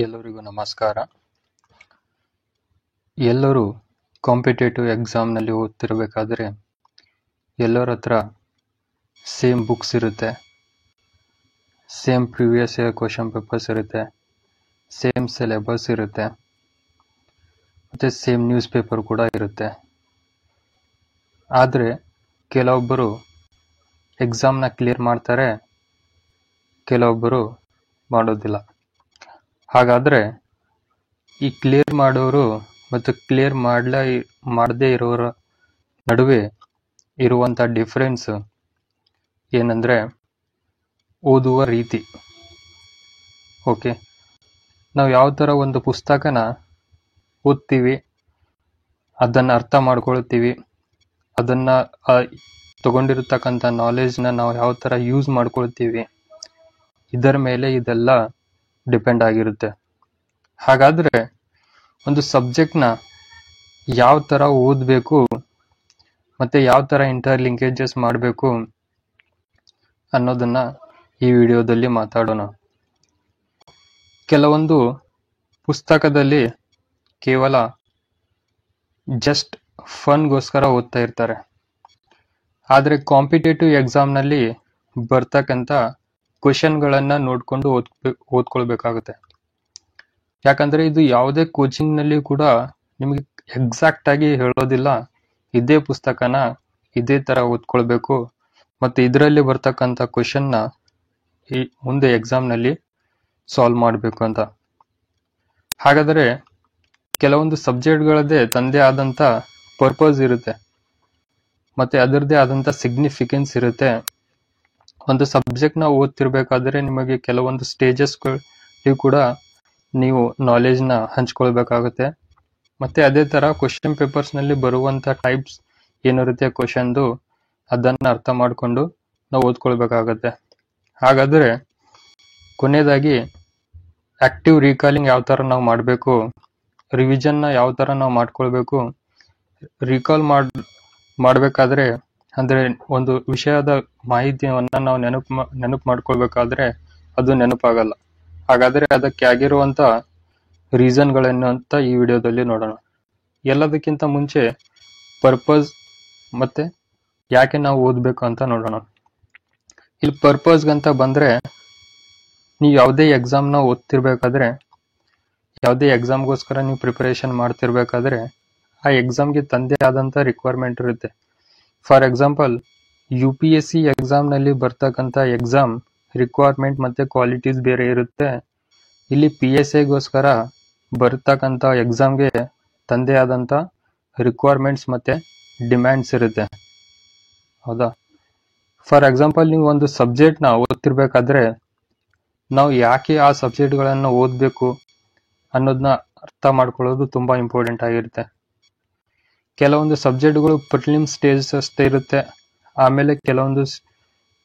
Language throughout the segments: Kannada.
ಎಲ್ಲರಿಗೂ ನಮಸ್ಕಾರ. ಎಲ್ಲರೂ ಕಾಂಪಿಟೇಟಿವ್ ಎಕ್ಸಾಮ್ನಲ್ಲಿ ಓದ್ತಿರ್ಬೇಕಾದ್ರೆ ಎಲ್ಲರ ಹತ್ರ ಸೇಮ್ ಬುಕ್ಸ್ ಇರುತ್ತೆ, same previous year question papers ಇರುತ್ತೆ, ಸೇಮ್ ಸಿಲೆಬಸ್ ಇರುತ್ತೆ, ಮತ್ತು ಸೇಮ್ ನ್ಯೂಸ್ ಪೇಪರ್ ಕೂಡ ಇರುತ್ತೆ. ಆದರೆ ಕೆಲವೊಬ್ಬರು ಎಕ್ಸಾಮ್ನ ಕ್ಲಿಯರ್ ಮಾಡ್ತಾರೆ, ಕೆಲವೊಬ್ಬರು ಮಾಡೋದಿಲ್ಲ. ಹಾಗಾದರೆ ಈ ಕ್ಲಿಯರ್ ಮಾಡೋರು ಮತ್ತು ಕ್ಲಿಯರ್ ಮಾಡದೇ ಇರೋರ ನಡುವೆ ಇರುವಂಥ ಡಿಫ್ರೆನ್ಸ್ ಏನಂದರೆ ಓದುವ ರೀತಿ. ಓಕೆ, ನಾವು ಯಾವ ಥರ ಒಂದು ಪುಸ್ತಕನ ಓದ್ತೀವಿ, ಅದನ್ನು ಅರ್ಥ ಮಾಡ್ಕೊಳ್ತೀವಿ, ಅದನ್ನು ತಗೊಂಡಿರತಕ್ಕಂಥ ನಾಲೆಜ್ನ ನಾವು ಯಾವ ಥರ ಯೂಸ್ ಮಾಡ್ಕೊಳ್ತೀವಿ, ಇದರ ಮೇಲೆ ಇದೆಲ್ಲ ಡಿಪೆಂಡ್ ಆಗಿರುತ್ತೆ. ಹಾಗಾದರೆ ಒಂದು ಸಬ್ಜೆಕ್ಟ್ನ ಯಾವ ಥರ ಓದಬೇಕು ಮತ್ತು ಯಾವ ಥರ ಇಂಟರ್ಲಿಂಕೇಜಸ್ ಮಾಡಬೇಕು ಅನ್ನೋದನ್ನು ಈ ವಿಡಿಯೋದಲ್ಲಿ ಮಾತಾಡೋಣ. ಕೆಲವೊಂದು ಪುಸ್ತಕದಲ್ಲಿ ಕೇವಲ ಜಸ್ಟ್ ಫನ್ಗೋಸ್ಕರ ಓದ್ತಾ ಇರ್ತಾರೆ, ಆದರೆ ಕಾಂಪಿಟೇಟಿವ್ ಎಕ್ಸಾಮ್ನಲ್ಲಿ ಬರ್ತಕ್ಕಂಥ ಕ್ವೆಶನ್ಗಳನ್ನು ನೋಡಿಕೊಂಡು ಓದ್ಕೊಳ್ಬೇಕಾಗುತ್ತೆ. ಯಾಕಂದರೆ ಇದು ಯಾವುದೇ ಕೋಚಿಂಗ್ನಲ್ಲಿ ಕೂಡ ನಿಮಗೆ ಎಕ್ಸಾಕ್ಟಾಗಿ ಹೇಳೋದಿಲ್ಲ, ಇದೇ ಪುಸ್ತಕನ ಇದೇ ಥರ ಓದ್ಕೊಳ್ಬೇಕು ಮತ್ತು ಇದರಲ್ಲಿ ಬರ್ತಕ್ಕಂಥ ಕ್ವೆಶನ್ನ ಈ ಮುಂದೆ ಎಕ್ಸಾಮ್ನಲ್ಲಿ ಸಾಲ್ವ್ ಮಾಡಬೇಕು ಅಂತ. ಹಾಗಾದರೆ ಕೆಲವೊಂದು ಸಬ್ಜೆಕ್ಟ್ಗಳದ್ದೇ ತಂದೇ ಆದಂಥ ಪರ್ಪಸ್ ಇರುತ್ತೆ ಮತ್ತು ಅದರದ್ದೇ ಆದಂಥ ಸಿಗ್ನಿಫಿಕೆನ್ಸ್ ಇರುತ್ತೆ. ಒಂದು ಸಬ್ಜೆಕ್ಟ್ನ ಓದ್ತಿರ್ಬೇಕಾದ್ರೆ ನಿಮಗೆ ಕೆಲವೊಂದು ಸ್ಟೇಜಸ್ಗಳು ಕೂಡ ನೀವು ನಾಲೆಜ್ನ ಹಂಚ್ಕೊಳ್ಬೇಕಾಗುತ್ತೆ. ಮತ್ತು ಅದೇ ಥರ ಕ್ವಶನ್ ಪೇಪರ್ಸ್ನಲ್ಲಿ ಬರುವಂಥ ಟೈಪ್ಸ್ ಏನಿರುತ್ತೆ ಕ್ವಶನ್ದು, ಅದನ್ನು ಅರ್ಥ ಮಾಡಿಕೊಂಡು ನಾವು ಓದ್ಕೊಳ್ಬೇಕಾಗತ್ತೆ. ಹಾಗಾದರೆ ಕೊನೆಯದಾಗಿ ಆ್ಯಕ್ಟಿವ್ ರೀಕಾಲಿಂಗ್ ಯಾವ ಥರ ನಾವು ಮಾಡಬೇಕು, ರಿವಿಷನ್ನ ಯಾವ ಥರ ನಾವು ಮಾಡ್ಕೊಳ್ಬೇಕು. ರೀಕಾಲ್ ಮಾಡಬೇಕಾದ್ರೆ ಅಂದರೆ ಒಂದು ವಿಷಯದ ಮಾಹಿತಿಯನ್ನು ನಾವು ನೆನಪು ಮಾಡ್ಕೊಳ್ಬೇಕಾದ್ರೆ ಅದು ನೆನಪಾಗಲ್ಲ. ಹಾಗಾದರೆ ಅದಕ್ಕೆ ಆಗಿರುವಂಥ ರೀಸನ್ಗಳೇನು ಅಂತ ಈ ವಿಡಿಯೋದಲ್ಲಿ ನೋಡೋಣ. ಎಲ್ಲದಕ್ಕಿಂತ ಮುಂಚೆ ಪರ್ಪಸ್ ಮತ್ತು ಯಾಕೆ ನಾವು ಓದಬೇಕು ಅಂತ ನೋಡೋಣ. ಇಲ್ಲಿ ಪರ್ಪಸ್ಗಂತ ಬಂದರೆ, ನೀವು ಯಾವುದೇ ಎಕ್ಸಾಮ್ನ ಓದ್ತಿರ್ಬೇಕಾದ್ರೆ, ಯಾವುದೇ ಎಕ್ಸಾಮ್ಗೋಸ್ಕರ ನೀವು ಪ್ರಿಪರೇಷನ್ ಮಾಡ್ತಿರ್ಬೇಕಾದ್ರೆ ಆ ಎಕ್ಸಾಮ್ಗೆ ತಂದೇ ಆದಂಥ ರಿಕ್ವೈರ್ಮೆಂಟ್ ಇರುತ್ತೆ. ಫಾರ್ ಎಕ್ಸಾಂಪಲ್, UPSC ಎಕ್ಸಾಮ್ನಲ್ಲಿ ಬರ್ತಕ್ಕಂಥ ಎಕ್ಸಾಮ್ ರಿಕ್ವೈರ್ಮೆಂಟ್ ಮತ್ತು ಕ್ವಾಲಿಟೀಸ್ ಬೇರೆ ಇರುತ್ತೆ. ಇಲ್ಲಿ PSIಗೋಸ್ಕರ ಬರ್ತಕ್ಕಂಥ ಎಕ್ಸಾಮ್ಗೆ ತಂದೇ ಆದಂಥ ರಿಕ್ವೈರ್ಮೆಂಟ್ಸ್ ಮತ್ತು ಡಿಮ್ಯಾಂಡ್ಸ್ ಇರುತ್ತೆ, ಹೌದಾ? ಫಾರ್ ಎಕ್ಸಾಂಪಲ್, ನೀವು ಒಂದು ಸಬ್ಜೆಕ್ಟ್ನ ಓದ್ತಿರ್ಬೇಕಾದ್ರೆ ನಾವು ಯಾಕೆ ಆ ಸಬ್ಜೆಕ್ಟ್ಗಳನ್ನು ಓದಬೇಕು ಅನ್ನೋದನ್ನ ಅರ್ಥ ಮಾಡ್ಕೊಳ್ಳೋದು ತುಂಬ ಇಂಪಾರ್ಟೆಂಟ್ ಆಗಿರುತ್ತೆ. ಕೆಲವೊಂದು ಸಬ್ಜೆಕ್ಟ್ಗಳು ಪ್ರಿಲಿಮ್ಸ್ ಸ್ಟೇಜಸ್ ಅಷ್ಟೇ ಇರುತ್ತೆ, ಆಮೇಲೆ ಕೆಲವೊಂದು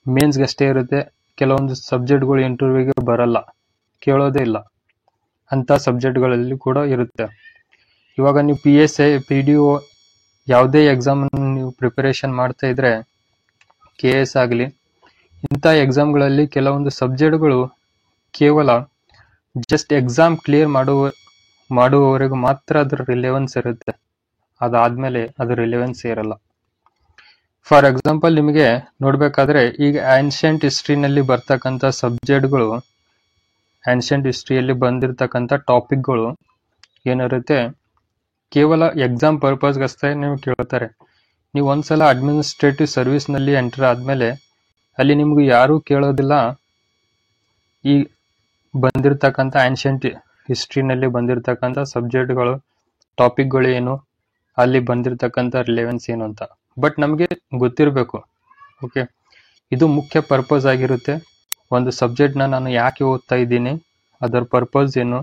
ಮೇನ್ಸ್ಗೆ ಅಷ್ಟೇ ಇರುತ್ತೆ, ಕೆಲವೊಂದು ಸಬ್ಜೆಕ್ಟ್ಗಳು ಇಂಟರ್ವ್ಯೂಗೆ ಬರಲ್ಲ, ಕೇಳೋದೇ ಇಲ್ಲ, ಅಂಥ ಸಬ್ಜೆಕ್ಟ್ಗಳಲ್ಲಿ ಕೂಡ ಇರುತ್ತೆ. ಇವಾಗ ನೀವು PSI, PDO ಯಾವುದೇ ಎಕ್ಸಾಮನ್ನು ನೀವು ಪ್ರಿಪರೇಷನ್ ಮಾಡ್ತಾ ಇದ್ರೆ, KS ಆಗಲಿ, ಇಂಥ ಎಕ್ಸಾಮ್ಗಳಲ್ಲಿ ಕೆಲವೊಂದು ಸಬ್ಜೆಕ್ಟ್ಗಳು ಕೇವಲ ಜಸ್ಟ್ ಎಕ್ಸಾಮ್ ಕ್ಲಿಯರ್ ಮಾಡುವವರೆಗೂ ಮಾತ್ರ ಅದರ ರಿಲೆವೆನ್ಸ್ ಇರುತ್ತೆ, ಅದಾದಮೇಲೆ ಅದರ ರಿಲೆವೆನ್ಸ್ ಇರಲ್ಲ. ಫಾರ್ ಎಕ್ಸಾಂಪಲ್, ನಿಮಗೆ ನೋಡಬೇಕಾದ್ರೆ ಈಗ ಆನ್ಷಿಯಂಟ್ ಹಿಸ್ಟ್ರಿನಲ್ಲಿ ಬರ್ತಕ್ಕಂಥ ಸಬ್ಜೆಕ್ಟ್ಗಳು, ಆನ್ಷಿಯಂಟ್ ಹಿಸ್ಟ್ರಿಯಲ್ಲಿ ಬಂದಿರತಕ್ಕಂಥ ಟಾಪಿಕ್ಗಳು ಏನಿರುತ್ತೆ ಕೇವಲ ಎಕ್ಸಾಮ್ ಪರ್ಪಸ್ಗಷ್ಟೇ ನೀವು ಕೇಳ್ತಾರೆ. ನೀವು ಒಂದ್ಸಲ ಅಡ್ಮಿನಿಸ್ಟ್ರೇಟಿವ್ ಸರ್ವಿಸ್ನಲ್ಲಿ ಎಂಟರ್ ಆದಮೇಲೆ ಅಲ್ಲಿ ನಿಮಗೂ ಯಾರೂ ಕೇಳೋದಿಲ್ಲ ಈ ಬಂದಿರತಕ್ಕಂಥ ಆನ್ಷಿಯಂಟ್ ಹಿಸ್ಟ್ರಿನಲ್ಲಿ ಬಂದಿರತಕ್ಕಂಥ ಸಬ್ಜೆಕ್ಟ್ಗಳು, ಟಾಪಿಕ್ಗಳು ಏನು, ಅಲ್ಲಿ ಬಂದಿರತಕ್ಕಂಥ ರಿಲೆವೆನ್ಸ್ ಏನು ಅಂತ. ಬಟ್ ನಮಗೆ ಗೊತ್ತಿರಬೇಕು, ಓಕೆ, ಇದು ಮುಖ್ಯ ಪರ್ಪಸ್ ಆಗಿರುತ್ತೆ. ಒಂದು ಸಬ್ಜೆಕ್ಟ್ನ ನಾನು ಯಾಕೆ ಓದ್ತಾ ಇದ್ದೀನಿ, ಅದರ ಪರ್ಪಸ್ ಏನು,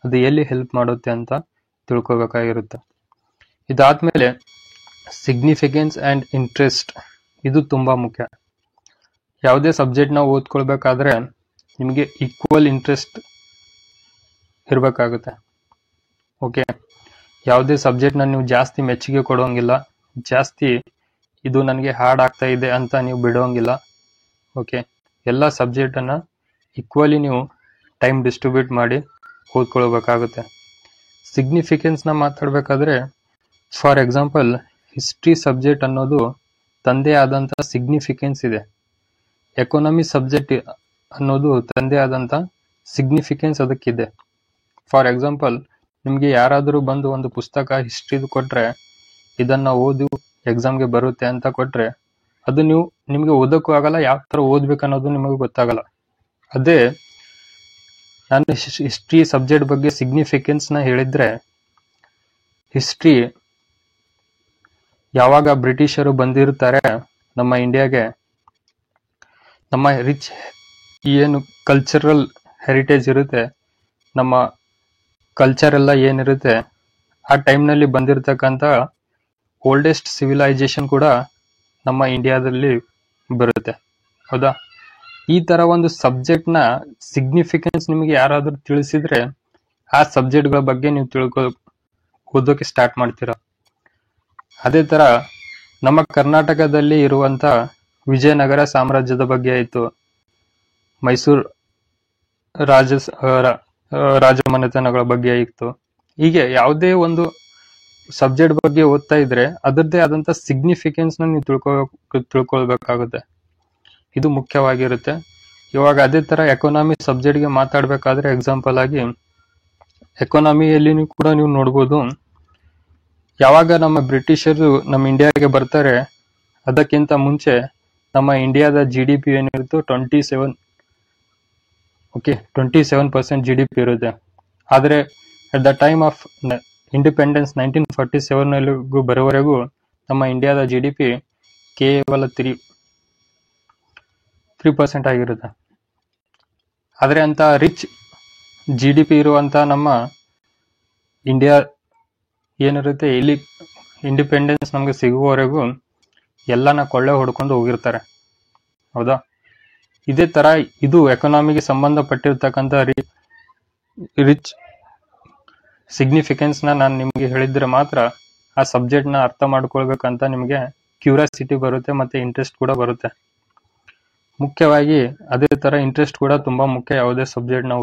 ಅದು ಎಲ್ಲಿ ಹೆಲ್ಪ್ ಮಾಡುತ್ತೆ ಅಂತ ತಿಳ್ಕೊಬೇಕಾಗಿರುತ್ತೆ. ಇದಾದಮೇಲೆ ಸಿಗ್ನಿಫಿಕೆನ್ಸ್ ಆ್ಯಂಡ್ ಇಂಟ್ರೆಸ್ಟ್, ಇದು ತುಂಬ ಮುಖ್ಯ. ಯಾವುದೇ ಸಬ್ಜೆಕ್ಟ್ನ ಓದ್ಕೊಳ್ಬೇಕಾದ್ರೆ ನಿಮಗೆ ಈಕ್ವಲ್ ಇಂಟ್ರೆಸ್ಟ್ ಇರಬೇಕಾಗುತ್ತೆ. ಓಕೆ, ಯಾವುದೇ ಸಬ್ಜೆಕ್ಟ್ನ ನೀವು ಜಾಸ್ತಿ ಮೆಚ್ಚುಗೆ ಕೊಡೋಂಗಿಲ್ಲ, ಜಾಸ್ತಿ ಇದು ನನಗೆ ಹಾರ್ಡ್ ಆಗ್ತಾ ಇದೆ ಅಂತ ನೀವು ಬಿಡೋಂಗಿಲ್ಲ. ಓಕೆ, ಎಲ್ಲ ಸಬ್ಜೆಕ್ಟನ್ನು ಈಕ್ವಲಿ ನೀವು ಟೈಮ್ ಡಿಸ್ಟ್ರಿಬ್ಯೂಟ್ ಮಾಡಿ ಓದ್ಕೊಳ್ಬೇಕಾಗುತ್ತೆ. ಸಿಗ್ನಿಫಿಕೆನ್ಸ್ನ ಮಾತಾಡಬೇಕಾದ್ರೆ ಫಾರ್ ಎಕ್ಸಾಂಪಲ್ ಹಿಸ್ಟ್ರಿ ಸಬ್ಜೆಕ್ಟ್ ಅನ್ನೋದು ತಂದೆ ಆದಂಥ ಸಿಗ್ನಿಫಿಕೆನ್ಸ್ ಇದೆ. ಎಕಾನಮಿ ಸಬ್ಜೆಕ್ಟ್ ಅನ್ನೋದು ತಂದೆ ಆದಂಥ ಸಿಗ್ನಿಫಿಕೆನ್ಸ್ ಅದಕ್ಕಿದೆ. ಫಾರ್ ಎಕ್ಸಾಂಪಲ್ ನಿಮಗೆ ಯಾರಾದರೂ ಬಂದು ಒಂದು ಪುಸ್ತಕ ಹಿಸ್ಟ್ರಿದು ಕೊಟ್ಟರೆ, ಇದನ್ನು ಓದು ಎಕ್ಸಾಮ್ಗೆ ಬರುತ್ತೆ ಅಂತ ಕೊಟ್ಟರೆ, ಅದು ನಿಮಗೆ ಓದೋಕ್ಕೂ ಆಗಲ್ಲ, ಯಾವ ಥರ ಓದ್ಬೇಕನ್ನೋದು ನಿಮಗೆ ಗೊತ್ತಾಗಲ್ಲ. ಅದೇ ನಾನು ಹಿಸ್ಟ್ರಿ ಸಬ್ಜೆಕ್ಟ್ ಬಗ್ಗೆ ಸಿಗ್ನಿಫಿಕೆನ್ಸ್ನ ಹೇಳಿದ್ರೆ, ಹಿಸ್ಟ್ರಿ ಯಾವಾಗ ಬ್ರಿಟಿಷರು ಬಂದಿರ್ತಾರೆ ನಮ್ಮ ಇಂಡಿಯಾಗೆ, ನಮ್ಮ ರಿಚ್ ಏನು ಕಲ್ಚರಲ್ ಹೆರಿಟೇಜ್ ಇರುತ್ತೆ, ನಮ್ಮ ಕಲ್ಚರ್ ಎಲ್ಲ ಏನಿರುತ್ತೆ, ಆ ಟೈಮ್ನಲ್ಲಿ ಬಂದಿರತಕ್ಕಂಥ ಓಲ್ಡೆಸ್ಟ್ ಸಿವಿಲೈಸೇಷನ್ ಕೂಡ ನಮ್ಮ ಇಂಡಿಯಾದಲ್ಲಿ ಬರುತ್ತೆ. ಹೌದಾ? ಈ ಥರ ಒಂದು ಸಬ್ಜೆಕ್ಟ್ನ ಸಿಗ್ನಿಫಿಕೆನ್ಸ್ ನಿಮಗೆ ಯಾರಾದರೂ ತಿಳಿಸಿದ್ರೆ ಆ ಸಬ್ಜೆಕ್ಟ್ಗಳ ಬಗ್ಗೆ ನೀವು ಓದೋಕೆ ಸ್ಟಾರ್ಟ್ ಮಾಡ್ತೀರಾ. ಅದೇ ಥರ ನಮ್ಮ ಕರ್ನಾಟಕದಲ್ಲಿ ಇರುವಂಥ ವಿಜಯನಗರ ಸಾಮ್ರಾಜ್ಯದ ಬಗ್ಗೆ ಆಯಿತು, ಮೈಸೂರು ರಾಜಮನೆತನಗಳ ಬಗ್ಗೆ ಆಯಿತು. ಹೀಗೆ ಯಾವುದೇ ಒಂದು ಸಬ್ಜೆಕ್ಟ್ ಬಗ್ಗೆ ಓದ್ತಾ ಇದ್ರೆ ಅದರದ್ದೇ ಆದಂಥ ಸಿಗ್ನಿಫಿಕೆನ್ಸ್ನ ನೀವು ತಿಳ್ಕೊಳ್ಬೇಕಾಗುತ್ತೆ. ಇದು ಮುಖ್ಯವಾಗಿರುತ್ತೆ. ಇವಾಗ ಅದೇ ಥರ ಎಕಾನಮಿ ಸಬ್ಜೆಕ್ಟ್ಗೆ ಮಾತಾಡಬೇಕಾದ್ರೆ ಎಕ್ಸಾಂಪಲ್ ಆಗಿ ಎಕಾನಮಿಯಲ್ಲಿ ಕೂಡ ನೀವು ನೋಡ್ಬೋದು, ಯಾವಾಗ ನಮ್ಮ ಬ್ರಿಟಿಷರು ನಮ್ಮ ಇಂಡಿಯಾಗೆ ಬರ್ತಾರೆ ಅದಕ್ಕಿಂತ ಮುಂಚೆ ನಮ್ಮ ಇಂಡಿಯಾದ GDP ಏನಿರುತ್ತೋ 27% GDP ಇರುತ್ತೆ. ಆದರೆ at the time of independence 1947 ಬರೋವರೆಗೂ ನಮ್ಮ ಇಂಡಿಯಾದ GDP ಕೇವಲ 3% ಆಗಿರುತ್ತೆ. ಆದರೆ ಅಂತ ರಿಚ್ GDP ಇರುವಂಥ ನಮ್ಮ ಇಂಡಿಯಾ ಏನಿರುತ್ತೆ, ಇಲ್ಲಿ ಇಂಡಿಪೆಂಡೆನ್ಸ್ ನಮಗೆ ಸಿಗುವವರೆಗೂ ಎಲ್ಲನ ಕೊಳ್ಳೆ ಹೊಡ್ಕೊಂಡು ಹೋಗಿರ್ತಾರೆ. ಹೌದಾ? ಇದೇ ಥರ ಇದು ಎಕಾನಮಿಗೆ ಸಂಬಂಧಪಟ್ಟಿರ್ತಕ್ಕಂಥ ರಿಚ್ ಸಿಗ್ನಿಫಿಕೆನ್ಸ್ನ ನಾನು ನಿಮಗೆ ಹೇಳಿದ್ರೆ ಮಾತ್ರ ಆ ಸಬ್ಜೆಕ್ಟ್ನ ಅರ್ಥ ಮಾಡ್ಕೊಳ್ಬೇಕಂತ ನಿಮಗೆ ಕ್ಯೂರಿಯಾಸಿಟಿ ಬರುತ್ತೆ ಮತ್ತು ಇಂಟ್ರೆಸ್ಟ್ ಕೂಡ ಬರುತ್ತೆ. ಮುಖ್ಯವಾಗಿ ಅದೇ ಥರ ಇಂಟ್ರೆಸ್ಟ್ ಕೂಡ ತುಂಬ ಮುಖ್ಯ ಯಾವುದೇ ಸಬ್ಜೆಕ್ಟ್ನ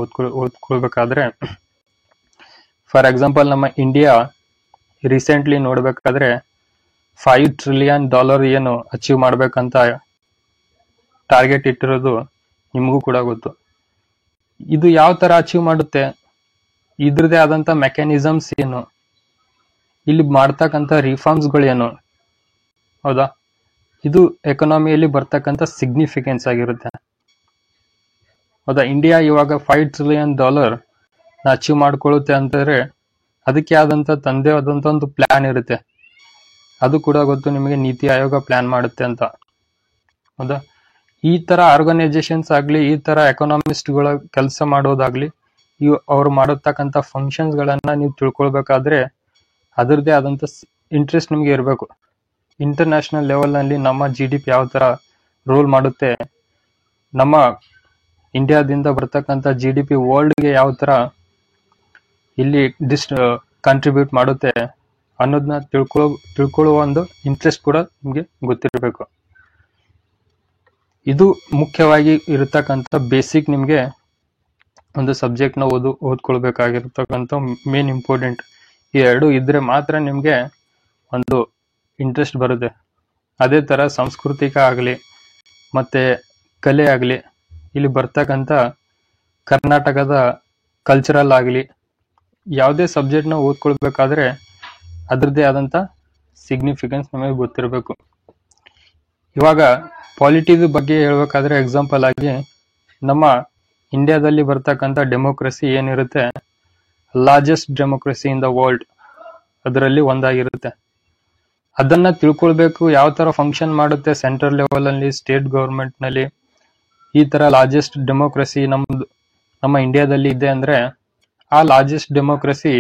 ಓದ್ಕೊಳ್ಬೇಕಾದ್ರೆ. ಫಾರ್ ಎಕ್ಸಾಂಪಲ್ ನಮ್ಮ ಇಂಡಿಯಾ ರೀಸೆಂಟ್ಲಿ ನೋಡಬೇಕಾದ್ರೆ $5 ಟ್ರಿಲಿಯನ್ ಏನು ಅಚೀವ್ ಮಾಡ್ಬೇಕಂತ ಟಾರ್ಗೆಟ್ ಇಟ್ಟಿರೋದು ನಿಮಗೂ ಕೂಡ ಗೊತ್ತು. ಇದು ಯಾವ ಥರ ಅಚೀವ್ ಮಾಡುತ್ತೆ, ಇದ್ರದೇ ಆದಂಥ ಮೆಕ್ಯಾನಿಸಮ್ಸ್ ಏನು, ಇಲ್ಲಿ ಮಾಡ್ತಕ್ಕಂಥ ರಿಫಾರ್ಮ್ಸ್ಗಳೇನು, ಹೌದಾ? ಇದು ಎಕಾನಮಿಯಲ್ಲಿ ಬರ್ತಕ್ಕಂಥ ಸಿಗ್ನಿಫಿಕೆನ್ಸ್ ಆಗಿರುತ್ತೆ. ಹೌದಾ? ಇಂಡಿಯಾ ಇವಾಗ $5 ಟ್ರಿಲಿಯನ್ ಅಚೀವ್ ಮಾಡ್ಕೊಳ್ಳುತ್ತೆ ಅಂತಂದ್ರೆ ಅದಕ್ಕೆ ಆದಂಥ ತಂದೆ ಆದಂಥ ಒಂದು ಪ್ಲಾನ್ ಇರುತ್ತೆ. ಅದು ಕೂಡ ಗೊತ್ತು ನಿಮಗೆ, ನೀತಿ ಆಯೋಗ ಪ್ಲಾನ್ ಮಾಡುತ್ತೆ ಅಂತ. ಹೌದಾ? ಈ ಥರ ಆರ್ಗನೈಸೇಷನ್ಸ್ ಆಗಲಿ, ಈ ಥರ ಎಕಾನಮಿಸ್ಟ್ಗಳ ಕೆಲಸ ಮಾಡೋದಾಗ್ಲಿ, ಅವ್ರು ಮಾಡತಕ್ಕಂಥ ಫಂಕ್ಷನ್ಸ್ಗಳನ್ನು ನೀವು ತಿಳ್ಕೊಳ್ಬೇಕಾದ್ರೆ ಅದರದ್ದೇ ಆದಂಥ ಇಂಟ್ರೆಸ್ಟ್ ನಿಮಗೆ ಇರಬೇಕು. ಇಂಟರ್ನ್ಯಾಷನಲ್ ಲೆವೆಲ್ನಲ್ಲಿ ನಮ್ಮ GDP ಯಾವ ಥರ ರೋಲ್ ಮಾಡುತ್ತೆ, ನಮ್ಮ ಇಂಡಿಯಾದಿಂದ ಬರ್ತಕ್ಕಂಥ GDP ವರ್ಲ್ಡ್ಗೆ ಯಾವ ಥರ ಇಲ್ಲಿ ಕಾಂಟ್ರಿಬ್ಯೂಟ್ ಮಾಡುತ್ತೆ ಅನ್ನೋದನ್ನ ತಿಳ್ಕೊಳ್ಳುವ ಒಂದು ಇಂಟ್ರೆಸ್ಟ್ ಕೂಡ ನಿಮಗೆ ಗೊತ್ತಿರಬೇಕು. ಇದು ಮುಖ್ಯವಾಗಿ ಇರತಕ್ಕಂಥ ಬೇಸಿಕ್, ನಿಮಗೆ ಒಂದು ಸಬ್ಜೆಕ್ಟ್ನ ಓದ್ಕೊಳ್ಬೇಕಾಗಿರ್ತಕ್ಕಂಥ ಮೇನ್ ಇಂಪಾರ್ಟೆಂಟ್. ಈ ಎರಡು ಇದ್ರೆ ಮಾತ್ರ ನಿಮಗೆ ಒಂದು ಇಂಟ್ರೆಸ್ಟ್ ಬರುತ್ತೆ. ಅದೇ ಥರ ಸಾಂಸ್ಕೃತಿಕ ಆಗಲಿ ಮತ್ತು ಕಲೆ ಆಗಲಿ, ಇಲ್ಲಿ ಬರ್ತಕ್ಕಂಥ ಕರ್ನಾಟಕದ ಕಲ್ಚರಲ್ ಆಗಲಿ, ಯಾವುದೇ ಸಬ್ಜೆಕ್ಟ್ನ ಓದ್ಕೊಳ್ಬೇಕಾದ್ರೆ ಅದರದ್ದೇ ಆದಂಥ ಸಿಗ್ನಿಫಿಕೆನ್ಸ್ ನಮಗೆ ಗೊತ್ತಿರಬೇಕು. ಇವಾಗ ಪಾಲಿಟಿಕ್ಸ್ ಬಗ್ಗೆ ಹೇಳ್ಬೇಕಾದ್ರೆ ಎಕ್ಸಾಂಪಲ್ ಆಗಿ ನಮ್ಮ ಇಂಡಿಯಾದಲ್ಲಿ ಬರ್ತಕ್ಕಂಥ ಡೆಮೋಕ್ರಸಿ ಏನಿರುತ್ತೆ, largest democracy in the world ಅದರಲ್ಲಿ ಒಂದಾಗಿರುತ್ತೆ. ಅದನ್ನ ತಿಳ್ಕೊಳ್ಬೇಕು, ಯಾವ ಥರ ಫಂಕ್ಷನ್ ಮಾಡುತ್ತೆ ಸೆಂಟ್ರಲ್ ಲೆವೆಲಲ್ಲಿ, ಸ್ಟೇಟ್ ಗೌರ್ಮೆಂಟ್ನಲ್ಲಿ. ಈ ಥರ ಲಾರ್ಜೆಸ್ಟ್ ಡೆಮೋಕ್ರಸಿ ನಮ್ಮ ಇಂಡಿಯಾದಲ್ಲಿ ಇದೆ ಅಂದರೆ ಆ ಲಾರ್ಜೆಸ್ಟ್ ಡೆಮೋಕ್ರಸಿ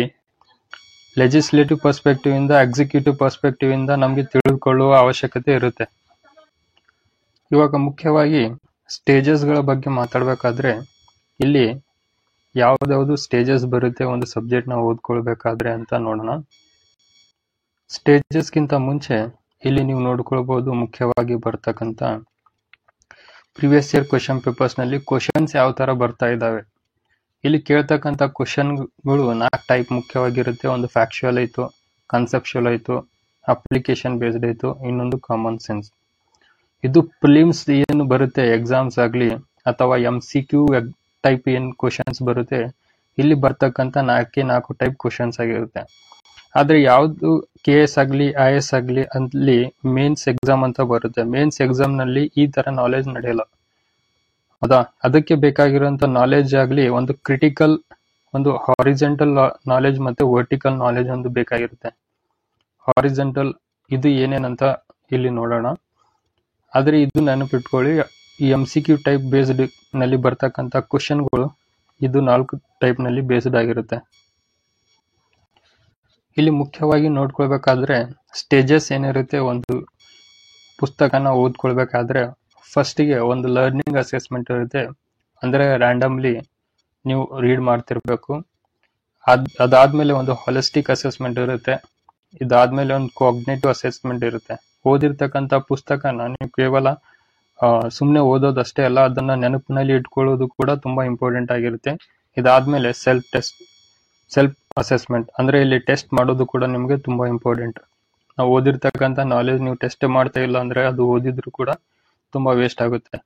ಲೆಜಿಸ್ಲೇಟಿವ್ ಪರ್ಸ್ಪೆಕ್ಟಿವ್ ಇಂದ, ಎಕ್ಸಿಕ್ಯೂಟಿವ್ ಪರ್ಸ್ಪೆಕ್ಟಿವ್ ಇಂದ ನಮಗೆ ತಿಳಿದುಕೊಳ್ಳುವ ಅವಶ್ಯಕತೆ ಇರುತ್ತೆ. ಇವಾಗ ಮುಖ್ಯವಾಗಿ ಸ್ಟೇಜಸ್ಗಳ ಬಗ್ಗೆ ಮಾತಾಡಬೇಕಾದ್ರೆ ಇಲ್ಲಿ ಯಾವ್ದಾವುದು ಸ್ಟೇಜಸ್ ಬರುತ್ತೆ ಒಂದು ಸಬ್ಜೆಕ್ಟ್ನ ಓದ್ಕೊಳ್ಬೇಕಾದ್ರೆ ಅಂತ ನೋಡೋಣ. ಸ್ಟೇಜಸ್ಗಿಂತ ಮುಂಚೆ ಇಲ್ಲಿ ನೀವು ನೋಡ್ಕೊಳ್ಬಹುದು ಮುಖ್ಯವಾಗಿ ಬರ್ತಕ್ಕಂಥ ಪ್ರಿವಿಯಸ್ ಇಯರ್ ಕ್ವಶನ್ ಪೇಪರ್ಸ್ನಲ್ಲಿ ಕ್ವಶನ್ಸ್ ಯಾವ ಥರ ಬರ್ತಾ ಇದ್ದಾವೆ. ಇಲ್ಲಿ ಕೇಳ್ತಕ್ಕಂಥ ಕ್ವಶನ್ಗಳು 4 ಟೈಪ್ ಮುಖ್ಯವಾಗಿರುತ್ತೆ. ಒಂದು ಫ್ಯಾಕ್ಚುಯಲ್ ಆಯ್ತು, ಕನ್ಸೆಪ್ಷುಯಲ್ ಆಯ್ತು, ಅಪ್ಲಿಕೇಶನ್ ಬೇಸ್ಡ್ ಆಯ್ತು, ಇನ್ನೊಂದು ಕಾಮನ್ ಸೆನ್ಸ್. ಇದು ಪ್ರಿಲಿಮ್ಸ್ ಏನು ಬರುತ್ತೆ ಎಕ್ಸಾಮ್ಸ್ ಆಗಲಿ ಅಥವಾ MCQ ಟೈಪ್ ಏನು ಕ್ವಶನ್ಸ್ ಬರುತ್ತೆ, ಇಲ್ಲಿ ಬರ್ತಕ್ಕಂಥ 4 ಟೈಪ್ ಕ್ವಶನ್ಸ್ ಆಗಿರುತ್ತೆ. ಆದ್ರೆ ಯಾವ್ದು KS ಆಗಲಿ IS ಆಗಲಿ ಅಲ್ಲಿ ಮೇನ್ಸ್ ಎಕ್ಸಾಮ್ ಅಂತ ಬರುತ್ತೆ. ಮೇನ್ಸ್ ಎಕ್ಸಾಮ್ ನಲ್ಲಿ ಈ ತರ ನಾಲೆಜ್ ನಡೆಯಲ್ಲ. ಹೌದಾ? ಅದಕ್ಕೆ ಬೇಕಾಗಿರುವಂತ ನಾಲೆಜ್ ಆಗಲಿ ಒಂದು ಕ್ರಿಟಿಕಲ್, ಒಂದು ಹಾರಿಜೆಂಟಲ್ ನಾಲೆಜ್ ಮತ್ತೆ ವರ್ಟಿಕಲ್ ನಾಲೆಜ್ ಒಂದು ಬೇಕಾಗಿರುತ್ತೆ. ಹಾರಿಜೆಂಟಲ್ ಇದು ಏನೇನಂತ ಇಲ್ಲಿ ನೋಡೋಣ. ಆದ್ರೆ ಇದು ನೆನಪಿಟ್ಕೊಳ್ಳಿ, ಈ MCQ ಟೈಪ್ ಬೇಸ್ಡ್ ನಲ್ಲಿ ಬರ್ತಕ್ಕಂಥ ಕ್ವಶನ್ಗಳು ಇದು 4 ಟೈಪ್ ನಲ್ಲಿ ಬೇಸ್ಡ್ ಆಗಿರುತ್ತೆ. ಇಲ್ಲಿ ಮುಖ್ಯವಾಗಿ ನೋಡ್ಕೊಳ್ಬೇಕಾದ್ರೆ ಸ್ಟೇಜಸ್ ಏನಿರುತ್ತೆ, ಒಂದು ಪುಸ್ತಕನ ಓದ್ಕೊಳ್ಬೇಕಾದ್ರೆ ಫಸ್ಟಿಗೆ ಒಂದು ಲರ್ನಿಂಗ್ ಅಸೆಸ್ಮೆಂಟ್ ಇರುತ್ತೆ. ಅಂದ್ರೆ ರ್ಯಾಂಡಮ್ಲಿ ನೀವು ರೀಡ್ ಮಾಡ್ತಿರ್ಬೇಕು. ಅದಾದ್ಮೇಲೆ ಒಂದು ಹಾಲಿಸ್ಟಿಕ್ ಅಸೆಸ್ಮೆಂಟ್ ಇರುತ್ತೆ. ಇದಾದ್ಮೇಲೆ ಒಂದು ಕಾಗ್ನೇಟಿವ್ ಅಸೆಸ್ಮೆಂಟ್ ಇರುತ್ತೆ. ಓದಿರ್ತಕ್ಕಂಥ ಪುಸ್ತಕನ ನೀವು ಕೇವಲ ಸುಮ್ಮನೆ ಓದೋದಷ್ಟೇ ಅಲ್ಲ, ಅದನ್ನ ನೆನಪಿನಲ್ಲಿ ಇಟ್ಕೊಳ್ಳೋದು ಕೂಡ ತುಂಬಾ ಇಂಪಾರ್ಟೆಂಟ್ ಆಗಿರುತ್ತೆ. ಇದಾದ್ಮೇಲೆ ಸೆಲ್ಫ್ ಅಸೆಸ್ಮೆಂಟ್, ಅಂದ್ರೆ ಇಲ್ಲಿ ಟೆಸ್ಟ್ ಮಾಡೋದು ಕೂಡ ನಿಮಗೆ ತುಂಬಾ ಇಂಪಾರ್ಟೆಂಟ್. ನಾವು ಓದಿರ್ತಕ್ಕಂಥ ನಾಲೆಜ್ ನೀವು ಟೆಸ್ಟ್ ಮಾಡ್ತಾ ಇಲ್ಲ ಅಂದ್ರೆ ಅದು ಓದಿದ್ರು ಕೂಡ ತುಂಬಾ ವೇಸ್ಟ್ ಆಗುತ್ತೆ.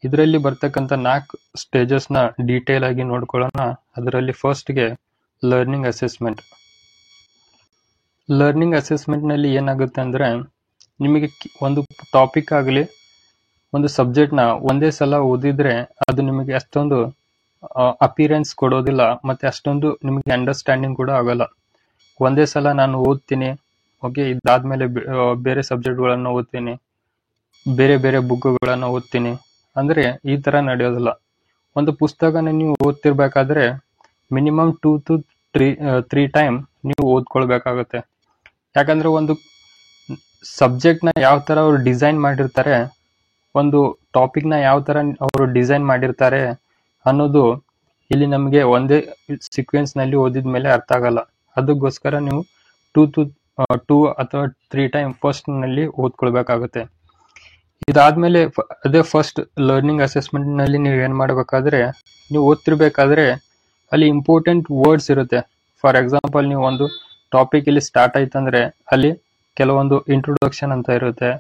ಇದರಲ್ಲಿ ಬರ್ತಕ್ಕಂಥ 4 ಸ್ಟೇಜಸ್ ನ ಡೀಟೇಲ್ ಆಗಿ ನೋಡ್ಕೊಳ್ಳೋಣ. ಅದರಲ್ಲಿ ಫಸ್ಟ್ಗೆ ಲರ್ನಿಂಗ್ ಅಸೆಸ್ಮೆಂಟ್. ಲರ್ನಿಂಗ್ ಅಸೆಸ್ಮೆಂಟ್ ನಲ್ಲಿ ಏನಾಗುತ್ತೆ ಅಂದ್ರೆ, ನಿಮಗೆ ಒಂದು ಟಾಪಿಕ್ ಆಗಲಿ ಒಂದು ಸಬ್ಜೆಕ್ಟ್ ನ ಒಂದೇ ಸಲ ಓದಿದ್ರೆ ಅದು ನಿಮಗೆ ಅಷ್ಟೊಂದು ಅಪಿರೆನ್ಸ್ ಕೊಡೋದಿಲ್ಲ, ಮತ್ತೆ ಅಷ್ಟೊಂದು ನಿಮಗೆ ಅಂಡರ್ಸ್ಟ್ಯಾಂಡಿಂಗ್ ಕೂಡ ಆಗಲ್ಲ. ಒಂದೇ ಸಲ ನಾನು ಓದ್ತೀನಿ, ಓಕೆ, ಇದಾದ್ಮೇಲೆ ಬೇರೆ ಸಬ್ಜೆಕ್ಟ್ಗಳನ್ನು ಓದ್ತೀನಿ, ಬೇರೆ ಬೇರೆ ಬುಕ್ಗಳನ್ನು ಓದ್ತೀನಿ ಅಂದ್ರೆ ಈ ತರ ನಡೆಯೋದಿಲ್ಲ. ಒಂದು ಪುಸ್ತಕನ ನೀವು ಓದ್ತಿರ್ಬೇಕಾದ್ರೆ ಮಿನಿಮಮ್ 2 to 3 ಟೈಮ್ ನೀವು ಓದ್ಕೊಳ್ಬೇಕಾಗುತ್ತೆ. ಯಾಕಂದ್ರೆ ಒಂದು ಸಬ್ಜೆಕ್ಟ್ ನ ಯಾವ ತರ ಅವ್ರು ಡಿಸೈನ್ ಮಾಡಿರ್ತಾರೆ, ಒಂದು ಟಾಪಿಕ್ ನ ಯಾವ ತರ ಅವರು ಡಿಸೈನ್ ಮಾಡಿರ್ತಾರೆ ಅನ್ನೋದು ಇಲ್ಲಿ ನಮಗೆ ಒಂದೇ ಸೀಕ್ವೆನ್ಸ್ ನಲ್ಲಿ ಓದಿದ ಮೇಲೆ ಅರ್ಥ ಆಗಲ್ಲ. ಅದಕ್ಕೋಸ್ಕರ ನೀವು 2 ಅಥವಾ 3 ಟೈಮ್ ಫಸ್ಟ್ ನಲ್ಲಿ ಓದ್ಕೊಳ್ಬೇಕಾಗುತ್ತೆ. ಇದಾದ್ಮೇಲೆ ಅದೇ ಫಸ್ಟ್ ಲರ್ನಿಂಗ್ ಅಸೆಸ್ಮೆಂಟ್ ನಲ್ಲಿ ನೀವು ಏನ್ ಮಾಡ್ಬೇಕಾದ್ರೆ, ನೀವು ಓದ್ತಿರ್ಬೇಕಾದ್ರೆ ಅಲ್ಲಿ ಇಂಪಾರ್ಟೆಂಟ್ ವರ್ಡ್ಸ್ ಇರುತ್ತೆ. ಫಾರ್ ಎಕ್ಸಾಂಪಲ್, ನೀವು ಒಂದು ಟಾಪಿಕ್ ಇಲ್ಲಿ ಸ್ಟಾರ್ಟ್ ಆಯ್ತಂದ್ರೆ ಅಲ್ಲಿ ಕೆಲವೊಂದು ಇಂಟ್ರೊಡಕ್ಷನ್ ಅಂತ ಇರುತ್ತೆ.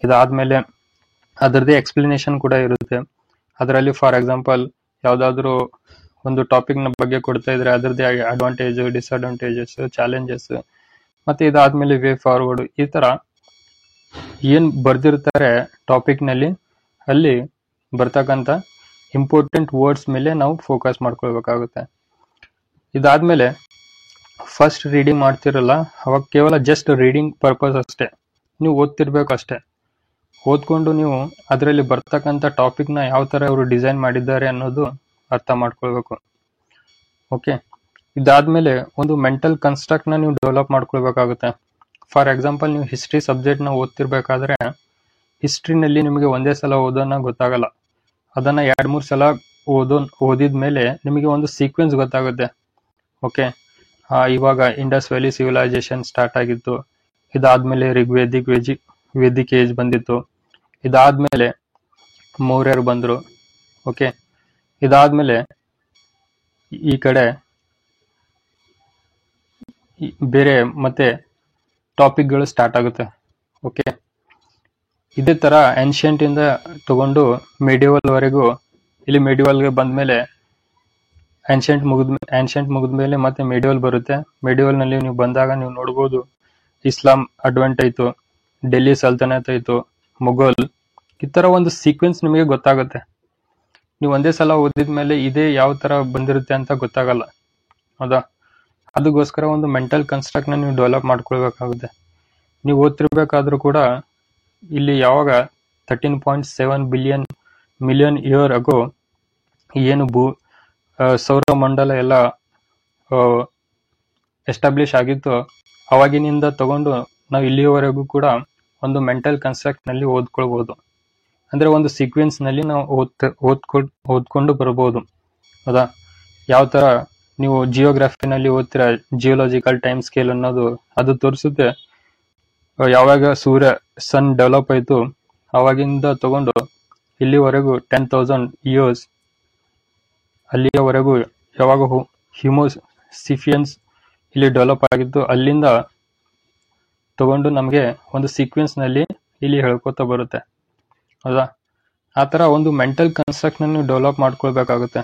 ಇದಾದ್ಮೇಲೆ ಅದರದೇ ಎಕ್ಸ್ಪ್ಲನೇಷನ್ ಕೂಡ ಇರುತ್ತೆ. ಅದರಲ್ಲಿ ಫಾರ್ ಎಕ್ಸಾಂಪಲ್ ಯಾವ್ದಾದ್ರು ಒಂದು ಟಾಪಿಕ್ ನ ಬಗ್ಗೆ ಕೊಡ್ತಾ ಇದ್ರೆ ಅದರದೇ ಅಡ್ವಾಂಟೇಜ್, ಡಿಸ್ಅಡ್ವಾಂಟೇಜಸ್, ಚಾಲೆಂಜಸ್, ಮತ್ತೆ ಇದಾದ್ಮೇಲೆ ವೇ ಫಾರ್ವರ್ಡ್, ಈ ತರ ಏನ್ ಬರ್ದಿರ್ತಾರೆ ಟಾಪಿಕ್ ನಲ್ಲಿ ಅಲ್ಲಿ ಬರ್ತಕ್ಕಂಥ ಇಂಪಾರ್ಟೆಂಟ್ ವರ್ಡ್ಸ್ ಮೇಲೆ ನಾವು ಫೋಕಸ್ ಮಾಡ್ಕೊಳ್ಬೇಕಾಗುತ್ತೆ. ಇದಾದ್ಮೇಲೆ ಫಸ್ಟ್ ರೀಡಿಂಗ್ ಮಾಡ್ತಿರಲ್ಲ, ಅವಾಗ ಕೇವಲ ಜಸ್ಟ್ ರೀಡಿಂಗ್ ಪರ್ಪಸ್ ಅಷ್ಟೇ, ನೀವು ಓದ್ತಿರ್ಬೇಕು ಅಷ್ಟೇ. ಓದ್ಕೊಂಡು ನೀವು ಅದರಲ್ಲಿ ಬರ್ತಕ್ಕಂಥ ಟಾಪಿಕ್ ನ ಯಾವ ತರ ಅವರು ಡಿಸೈನ್ ಮಾಡಿದ್ದಾರೆ ಅನ್ನೋದು ಅರ್ಥ ಮಾಡ್ಕೊಳ್ಬೇಕು. ಓಕೆ, ಇದಾದ್ಮೇಲೆ ಒಂದು ಮೆಂಟಲ್ ಕನ್ಸ್ಟ್ರಕ್ಟ್ ನ ನೀವು ಡೆವಲಪ್ ಮಾಡ್ಕೊಳ್ಬೇಕಾಗುತ್ತೆ. ಫಾರ್ ಎಕ್ಸಾಂಪಲ್, ನೀವು ಹಿಸ್ಟ್ರಿ ಸಬ್ಜೆಕ್ಟ್ ನ ಓದ್ತಿರ್ಬೇಕಾದ್ರೆ ಹಿಸ್ಟ್ರಿನಲ್ಲಿ ನಿಮಗೆ ಒಂದೇ ಸಲ ಓದೋನ ಗೊತ್ತಾಗಲ್ಲ. ಅದನ್ನ 2-3 ಸಲ ಓದಿದ್ಮೇಲೆ ನಿಮಗೆ ಒಂದು ಸೀಕ್ವೆನ್ಸ್ ಗೊತ್ತಾಗುತ್ತೆ. ಓಕೆ, ಇವಾಗ ಇಂಡಸ್ ವ್ಯಾಲಿ ಸಿವಿಲೈಸೇಷನ್ ಸ್ಟಾರ್ಟ್ ಆಗಿತ್ತು, ಇದಾದ್ಮೇಲೆ ವೇದಿಕ್ ಏಜ್ ಬಂದಿತ್ತು, ಇದಾದ್ಮೇಲೆ ಮೌರ್ಯರು ಬಂದ್ರು. ಓಕೆ, ಇದಾದ್ಮೇಲೆ ಈ ಕಡೆ ಬೇರೆ ಮತ್ತೆ ಟಾಪಿಕ್ಗಳು ಸ್ಟಾರ್ಟ್ ಆಗುತ್ತೆ. ಓಕೆ, ಇದೇ ತರ ಏನ್ಷಿಯಂಟ್ ಇಂದ ತಗೊಂಡು ಮೆಡಿವಲ್ ವರೆಗೂ, ಇಲ್ಲಿ ಮೆಡಿವಲ್ಗೆ ಬಂದ್ಮೇಲೆ ಏನ್ಷಿಯಂಟ್ ಮುಗಿದ್ಮೇಲೆ ಮತ್ತೆ ಮೆಡಿವಲ್ ಬರುತ್ತೆ. ಮೆಡಿವಲ್ ನಲ್ಲಿ ನೀವು ಬಂದಾಗ ನೀವು ನೋಡ್ಬೋದು ಇಸ್ಲಾಂ ಅಡ್ವೆಂಟ್ ಆಯ್ತು, ಡೆಲ್ಲಿ ಸಲ್ತನತ್ ಆಯ್ತು, ಮೊಘಲ್, ಈ ತರ ಒಂದು ಸೀಕ್ವೆನ್ಸ್ ನಿಮಗೆ ಗೊತ್ತಾಗುತ್ತೆ. ನೀವು ಒಂದೇ ಸಲ ಓದಿದ್ಮೇಲೆ ಇದೇ ಯಾವ ತರ ಬಂದಿರುತ್ತೆ ಅಂತ ಗೊತ್ತಾಗಲ್ಲ. ಹೌದಾ? ಅದಕ್ಕೋಸ್ಕರ ಒಂದು ಮೆಂಟಲ್ ಕನ್ಸ್ಟ್ರಕ್ಟ್ ನ ನೀವು ಡೆವಲಪ್ ಮಾಡ್ಕೊಳ್ಬೇಕಾಗುತ್ತೆ. ನೀವು ಓದ್ತಿರ್ಬೇಕಾದ್ರೂ ಕೂಡ ಇಲ್ಲಿ ಯಾವಾಗ 13.7 ಮಿಲಿಯನ್ ಇಯರ್ ಅಗೋ ಏನು ಸೌರಮಂಡಲ ಎಲ್ಲ ಎಸ್ಟಾಬ್ಲಿಷ್ ಆಗಿತ್ತು, ಅವಾಗಿನಿಂದ ತಗೊಂಡು ನಾವು ಇಲ್ಲಿಯವರೆಗೂ ಕೂಡ ಒಂದು ಮೆಂಟಲ್ ಕನ್ಸ್ಟ್ರಕ್ಟ್ ನಲ್ಲಿ ಓದ್ಕೊಳ್ಬಹುದು. ಅಂದ್ರೆ ಒಂದು ಸೀಕ್ವೆನ್ಸ್ ನಲ್ಲಿ ನಾವು ಓದ್ಕೊಂಡು ಬರಬಹುದು. ಹೌದಾ? ಯಾವ ತರ ನೀವು ಜಿಯೋಗ್ರಫಿನಲ್ಲಿ ಓದ್ತೀರಾ, ಜಿಯೋಲಾಜಿಕಲ್ ಟೈಮ್ ಸ್ಕೇಲ್ ಅನ್ನೋದು ಅದು ತೋರಿಸುತ್ತೆ ಯಾವಾಗ ಸನ್ ಡೆವಲಪ್ ಆಯ್ತು ಅವಾಗಿಂದ ತಗೊಂಡು ಇಲ್ಲಿವರೆಗೂ 10,000 ಇಯರ್ಸ್ ಅಲ್ಲಿಯವರೆಗೂ ಯಾವಾಗ ಹಿಮೋಸಿಫಿಯನ್ಸ್ ಇಲ್ಲಿ ಡೆವಲಪ್ ಆಗಿದ್ದು, ಅಲ್ಲಿಂದ ತಗೊಂಡು ನಮಗೆ ಒಂದು ಸೀಕ್ವೆನ್ಸ್ ನಲ್ಲಿ ಇಲ್ಲಿ ಹೇಳ್ಕೊತಾ ಬರುತ್ತೆ. ಹೌದಾ? ಆ ತರ ಒಂದು ಮೆಂಟಲ್ ಕನ್ಸ್ಟ್ರಕ್ಟ್ ನೀವು ಡೆವಲಪ್ ಮಾಡ್ಕೊಳ್ಬೇಕಾಗುತ್ತೆ.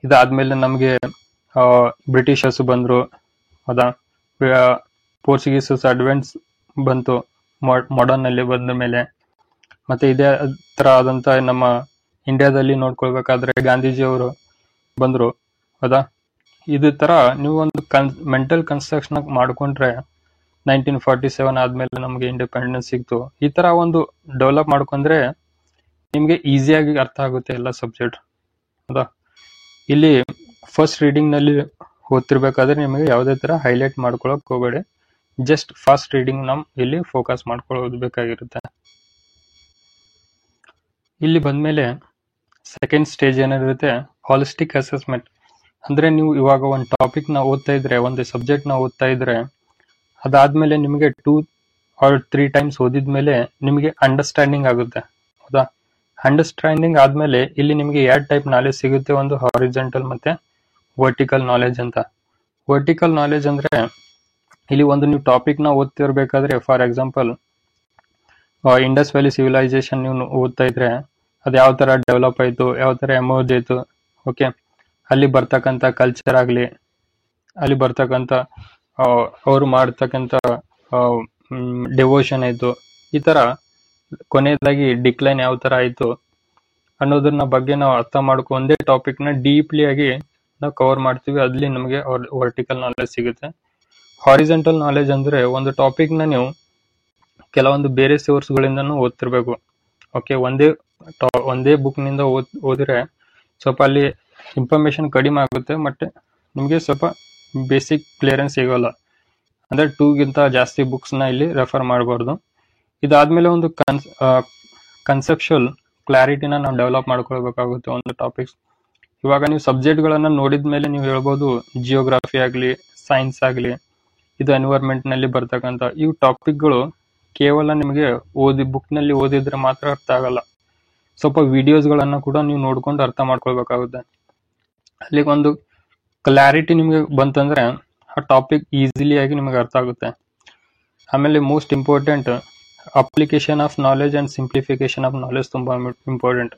ಇದಾದ್ಮೇಲೆ ನಮಗೆ ಬ್ರಿಟಿಷರ್ಸ್ ಬಂದ್ರು. ಹೌದಾ? ಪೋರ್ಚುಗೀಸಸ್ ಅಡ್ವಾನ್ಸ್ ಬಂತು ಮಾಡರ್ನ್ ನಲ್ಲಿ ಬಂದ ಮೇಲೆ. ಮತ್ತೆ ಇದೇ ತರ ಆದಂತ ನಮ್ಮ ಇಂಡಿಯಾದಲ್ಲಿ ನೋಡ್ಕೊಳ್ಬೇಕಾದ್ರೆ ಗಾಂಧೀಜಿ ಅವರು ಬಂದ್ರು. ಹೌದಾ? ಇದೇ ತರ ನೀವು ಒಂದು ಮೆಂಟಲ್ ಕನ್ಸ್ಟ್ರಕ್ಷನ್ ಮಾಡ್ಕೊಂಡ್ರೆ 1947 ಆದ್ಮೇಲೆ ನಮ್ಗೆ ಇಂಡಿಪೆಂಡೆನ್ಸ್ ಸಿಕ್ತು. ಈ ತರ ಒಂದು ಡೆವಲಪ್ ಮಾಡ್ಕೊಂಡ್ರೆ ನಿಮ್ಗೆ ಈಸಿಯಾಗಿ ಅರ್ಥ ಆಗುತ್ತೆ ಎಲ್ಲ ಸಬ್ಜೆಕ್ಟ್. ಹೌದಾ? ಇಲ್ಲಿ ಫಸ್ಟ್ ರೀಡಿಂಗ್ ನಲ್ಲಿ ಓದ್ತಿರ್ಬೇಕಾದ್ರೆ ನಿಮಗೆ ಯಾವುದೇ ತರ ಹೈಲೈಟ್ ಮಾಡ್ಕೊಳಕ್ ಹೋಗಬೇಡಿ. ಜಸ್ಟ್ ಫಾಸ್ಟ್ ರೀಡಿಂಗ್ ನಮ್ ಇಲ್ಲಿ ಫೋಕಸ್ ಮಾಡ್ಕೊಳ್ಳೋದ್ಬೇಕಾಗಿರುತ್ತೆ. ಇಲ್ಲಿ ಬಂದ್ಮೇಲೆ ಸೆಕೆಂಡ್ ಸ್ಟೇಜ್ ಏನಿರುತ್ತೆ, ಹಾಲಿಸ್ಟಿಕ್ ಅಸೆಸ್ಮೆಂಟ್. ಅಂದ್ರೆ ನೀವು ಇವಾಗ ಒಂದು ಟಾಪಿಕ್ ನ ಓದ್ತಾ ಇದ್ರೆ, ಒಂದು ಸಬ್ಜೆಕ್ಟ್ ನ ಓದ್ತಾ ಇದ್ರೆ, ಅದಾದ್ಮೇಲೆ ನಿಮಗೆ 2 or 3 ಟೈಮ್ಸ್ ಓದಿದ್ಮೇಲೆ ನಿಮಗೆ ಅಂಡರ್ಸ್ಟ್ಯಾಂಡಿಂಗ್ ಆಗುತ್ತೆ. ಹೌದಾ? ಅಂಡರ್ಸ್ಟ್ಯಾಂಡಿಂಗ್ ಆದ್ಮೇಲೆ ಇಲ್ಲಿ ನಿಮಗೆ 2 ಟೈಪ್ ನಾಲೆಜ್ ಸಿಗುತ್ತೆ. ಒಂದು ಹಾರಿಜಾಂಟಲ್ ಮತ್ತೆ ವರ್ಟಿಕಲ್ ನಾಲೆಜ್ ಅಂತ. ವರ್ಟಿಕಲ್ ನಾಲೆಜ್ ಅಂದ್ರೆ ಇಲ್ಲಿ ಒಂದು ನೀವು ಟಾಪಿಕ್ ನ ಓದ್ತಿರ್ಬೇಕಾದ್ರೆ, for example Indus valley civilisation ನೀವು ಓದ್ತಾ ಇದ್ರೆ ಅದು ಯಾವ ತರ ಡೆವಲಪ್ ಆಯ್ತು, ಯಾವ ತರ ಎಮರ್ಜ್ ಆಯ್ತು. ಓಕೆ, ಅಲ್ಲಿ ಬರ್ತಕ್ಕಂಥ ಕಲ್ಚರ್ ಆಗ್ಲಿ, ಅಲ್ಲಿ ಬರ್ತಕ್ಕಂಥ ಅವರು ಮಾಡ್ತಕ್ಕಂಥ ಡೆವೋಷನ್ ಆಯ್ತು, ಈ ತರ ಕೊನೆಯದಾಗಿ ಡಿಕ್ಲೈನ್ ಯಾವ ತರ ಆಯ್ತು ಅನ್ನೋದನ್ನ ಬಗ್ಗೆ ನಾವು ಅರ್ಥ ಮಾಡ್ಕೊ ಒಂದೇ ಟಾಪಿಕ್ ನ ಡೀಪ್ಲಿ ಆಗಿ ನಾವು ಕವರ್ ಮಾಡ್ತೀವಿ. ಅಲ್ಲಿ ನಮಗೆ ವರ್ಟಿಕಲ್ ನಾಲೆಜ್ ಸಿಗುತ್ತೆ. ಹಾರಿಜಾಂಟಲ್ ನಾಲೆಜ್ ಅಂದ್ರೆ ಒಂದು ಟಾಪಿಕ್ ನ ನೀವು ಕೆಲವೊಂದು ಬೇರೆ ಸೋರ್ಸ್ ಗಳಿಂದನೂ ಓದ್ತಿರ್ಬೇಕು. ಓಕೆ, ಒಂದೇ ಬುಕ್ ನಿಂದ ಓದಿದ್ರೆ ಸ್ವಲ್ಪ ಅಲ್ಲಿ ಇನ್ಫಾರ್ಮೇಶನ್ ಕಡಿಮೆ ಆಗುತ್ತೆ, ಮತ್ತೆ ನಿಮಗೆ ಸ್ವಲ್ಪ ಬೇಸಿಕ್ ಕ್ಲಿಯರೆನ್ಸ್ ಸಿಗೋಲ್ಲ. ಅಂದ್ರೆ 2ಗಿಂತ ಜಾಸ್ತಿ ಬುಕ್ಸ್ ನ ಇಲ್ಲಿ ರೆಫರ್ ಮಾಡಬಾರ್ದು. ಇದಾದ್ಮೇಲೆ ಒಂದು ಕನ್ಸೆಪ್ಚುಯಲ್ ಕ್ಲಾರಿಟಿನ ನಾವು ಡೆವಲಪ್ ಮಾಡ್ಕೊಳ್ಬೇಕಾಗುತ್ತೆ ಒಂದು ಟಾಪಿಕ್ಸ್. ಇವಾಗ ನೀವು ಸಬ್ಜೆಕ್ಟ್ ಗಳನ್ನ ನೋಡಿದ್ಮೇಲೆ ನೀವು ಹೇಳ್ಬೋದು, ಜಿಯೋಗ್ರಫಿ ಆಗ್ಲಿ, ಸೈನ್ಸ್ ಆಗ್ಲಿ, ಇದು ಎನ್ವೈರ್ಮೆಂಟ್ ನಲ್ಲಿ ಬರ್ತಕ್ಕಂಥ ಇವು ಟಾಪಿಕ್ಗಳು ಕೇವಲ ನಿಮಗೆ ಬುಕ್ ನಲ್ಲಿ ಓದಿದ್ರೆ ಮಾತ್ರ ಅರ್ಥ ಆಗಲ್ಲ. ಸ್ವಲ್ಪ ವಿಡಿಯೋಸ್ ಗಳನ್ನ ಕೂಡ ನೀವು ನೋಡ್ಕೊಂಡು ಅರ್ಥ ಮಾಡ್ಕೊಳ್ಬೇಕಾಗುತ್ತೆ. ಅಲ್ಲಿಗೆ ಒಂದು ಕ್ಲಾರಿಟಿ ನಿಮಗೆ ಬಂತಂದ್ರೆ ಆ ಟಾಪಿಕ್ ಈಸಿಲಿ ಆಗಿ ನಿಮಗೆ ಅರ್ಥ ಆಗುತ್ತೆ. ಆಮೇಲೆ most important, application of knowledge and simplification of knowledge ತುಂಬಾ ಇಂಪಾರ್ಟೆಂಟ್.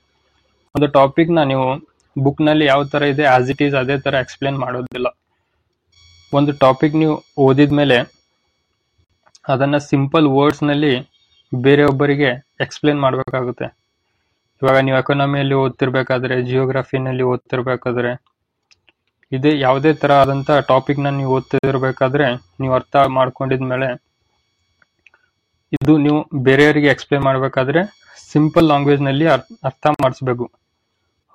ಒಂದು ಟಾಪಿಕ್ ನ ನೀವು ಬುಕ್ ನಲ್ಲಿ ಯಾವ ತರ ಇದೆ ಆಸ್ ಇಟ್ ಈಸ್ ಅದೇ ತರ ಎಕ್ಸ್ಪ್ಲೇನ್ ಮಾಡೋದಿಲ್ಲ. ಒಂದು ಟಾಪಿಕ್ ನೀವು ಓದಿದ್ಮೇಲೆ ಅದನ್ನ ಸಿಂಪಲ್ ವರ್ಡ್ಸ್ ನಲ್ಲಿ ಬೇರೆಯೊಬ್ಬರಿಗೆ ಎಕ್ಸ್ಪ್ಲೇನ್ ಮಾಡ್ಬೇಕಾಗುತ್ತೆ. ಇವಾಗ ನೀವು ಎಕಾನಮಿಯಲ್ಲಿ ಓದ್ತಿರ್ಬೇಕಾದ್ರೆ, ಜಿಯೋಗ್ರಫಿನಲ್ಲಿ ಓದ್ತಿರ್ಬೇಕಾದ್ರೆ, ಇದೇ ಯಾವುದೇ ತರ ಆದಂತ ಟಾಪಿಕ್ ನ ನೀವು ಓದ್ತಿರ್ಬೇಕಾದ್ರೆ ನೀವು ಅರ್ಥ ಮಾಡ್ಕೊಂಡಿದ್ಮೇಲೆ ಇದು ನೀವು ಬೇರೆಯವರಿಗೆ ಎಕ್ಸ್ಪ್ಲೇನ್ ಮಾಡ್ಬೇಕಾದ್ರೆ ಸಿಂಪಲ್ ಲ್ಯಾಂಗ್ವೇಜ್ ನಲ್ಲಿ ಅರ್ಥ ಮಾಡಿಸ್ಬೇಕು.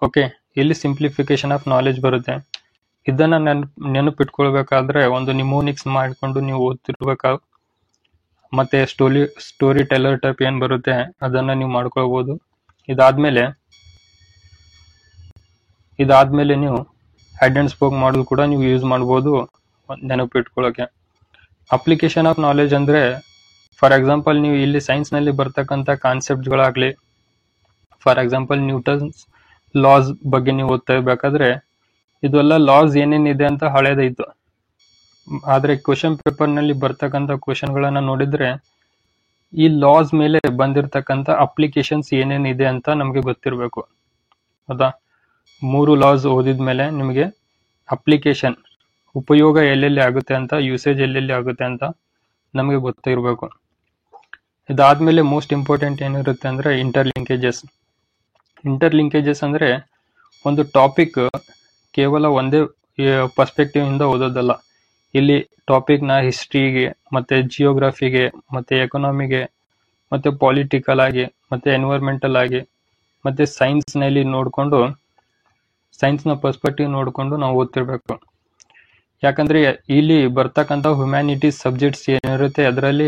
ಓಕೆ, ಇಲ್ಲಿ ಸಿಂಪ್ಲಿಫಿಕೇಶನ್ ಆಫ್ ನಾಲೆಜ್ ಬರುತ್ತೆ. ಇದನ್ನ ನೆನಪಿಟ್ಕೊಳ್ಬೇಕಾದ್ರೆ ಒಂದು ನಿಮೋನಿಕ್ಸ್ ಮಾಡ್ಕೊಂಡು ನೀವು ಓದ್ತಿರ್ಬೇಕಾ, ಮತ್ತೆ ಸ್ಟೋರಿ ಟೆಲ್ಲರ್ ಟೈಪ್ ಏನ್ ಬರುತ್ತೆ ಅದನ್ನ ನೀವು ಮಾಡ್ಕೊಳ್ಬಹುದು. ಇದಾದ್ಮೇಲೆ ನೀವು ಹೆಡ್ ಅಂಡ್ ಸ್ಪೋಕ್ ಮಾಡಲ್ ಕೂಡ ನೀವು ಯೂಸ್ ಮಾಡಬಹುದು ನೆನಪಿಟ್ಕೊಳ್ಳೋಕೆ. ಅಪ್ಲಿಕೇಶನ್ ಆಫ್ ನಾಲೆಜ್ ಅಂದ್ರೆ ಫಾರ್ ಎಕ್ಸಾಂಪಲ್ ನೀವು ಇಲ್ಲಿ ಸೈನ್ಸ್ ನಲ್ಲಿ ಬರ್ತಕ್ಕಂಥ ಕಾನ್ಸೆಪ್ಟ್ ಗಳಾಗ್ಲಿ, ಫಾರ್ ಎಕ್ಸಾಂಪಲ್ ನ್ಯೂಟನ್ಸ್ ಲಾಸ್ ಬಗ್ಗೆ ನೀವು ಓದ್ತಾ ಇರ್ಬೇಕಾದ್ರೆ ಇದೆಲ್ಲ ಲಾಸ್ ಏನೇನಿದೆ ಅಂತ ಹಳೇದಾಯ್ತು. ಆದ್ರೆ ಕ್ವಶನ್ ಪೇಪರ್ ನಲ್ಲಿ ಬರ್ತಕ್ಕಂಥ ಕ್ವಶನ್ ಗಳನ್ನ ನೋಡಿದ್ರೆ ಈ ಲಾಸ್ ಮೇಲೆ ಬಂದಿರತಕ್ಕಂಥ ಅಪ್ಲಿಕೇಶನ್ಸ್ ಏನೇನಿದೆ ಅಂತ ನಮ್ಗೆ ಗೊತ್ತಿರ್ಬೇಕು. ಹೌದಾ? 3 ಲಾಸ್ ಓದಿದ್ಮೇಲೆ ನಿಮಗೆ ಅಪ್ಲಿಕೇಶನ್, ಉಪಯೋಗ ಎಲ್ಲೆಲ್ಲಿ ಆಗುತ್ತೆ ಅಂತ, ಯೂಸೇಜ್ ಎಲ್ಲೆಲ್ಲಿ ಆಗುತ್ತೆ ಅಂತ ನಮಗೆ ಗೊತ್ತಿರ್ಬೇಕು. ಇದಾದ್ಮೇಲೆ ಮೋಸ್ಟ್ ಇಂಪಾರ್ಟೆಂಟ್ ಏನಿರುತ್ತೆ ಅಂದ್ರೆ ಇಂಟರ್ಲಿಂಕೇಜಸ್. ಇಂಟರ್ಲಿಂಕೇಜಸ್ ಅಂದ್ರೆ ಒಂದು ಟಾಪಿಕ್ ಕೇವಲ ಒಂದೇ ಪರ್ಸ್ಪೆಕ್ಟಿವ್ ಇಂದ ಓದೋದಲ್ಲ. ಇಲ್ಲಿ ಟಾಪಿಕ್ ನ ಹಿಸ್ಟ್ರಿಗೆ, ಮತ್ತೆ ಜಿಯೋಗ್ರಫಿಗೆ, ಮತ್ತೆ ಎಕನಾಮಿಗೆ, ಮತ್ತೆ ಪೊಲಿಟಿಕಲ್ ಆಗಿ, ಮತ್ತೆ ಎನ್ವೈರ್ಮೆಂಟಲ್ ಆಗಿ, ಮತ್ತೆ ಸೈನ್ಸ್ ನಲ್ಲಿ ನೋಡ್ಕೊಂಡು, ಸೈನ್ಸ್ ನ ಪರ್ಸ್ಪೆಕ್ಟಿವ್ ನೋಡ್ಕೊಂಡು ನಾವು ಓದ್ತಿರ್ಬೇಕು. ಯಾಕಂದ್ರೆ ಇಲ್ಲಿ ಬರ್ತಕ್ಕಂಥ ಹ್ಯುಮ್ಯಾನಿಟೀಸ್ ಸಬ್ಜೆಕ್ಟ್ಸ್ ಏನಿರುತ್ತೆ ಅದರಲ್ಲಿ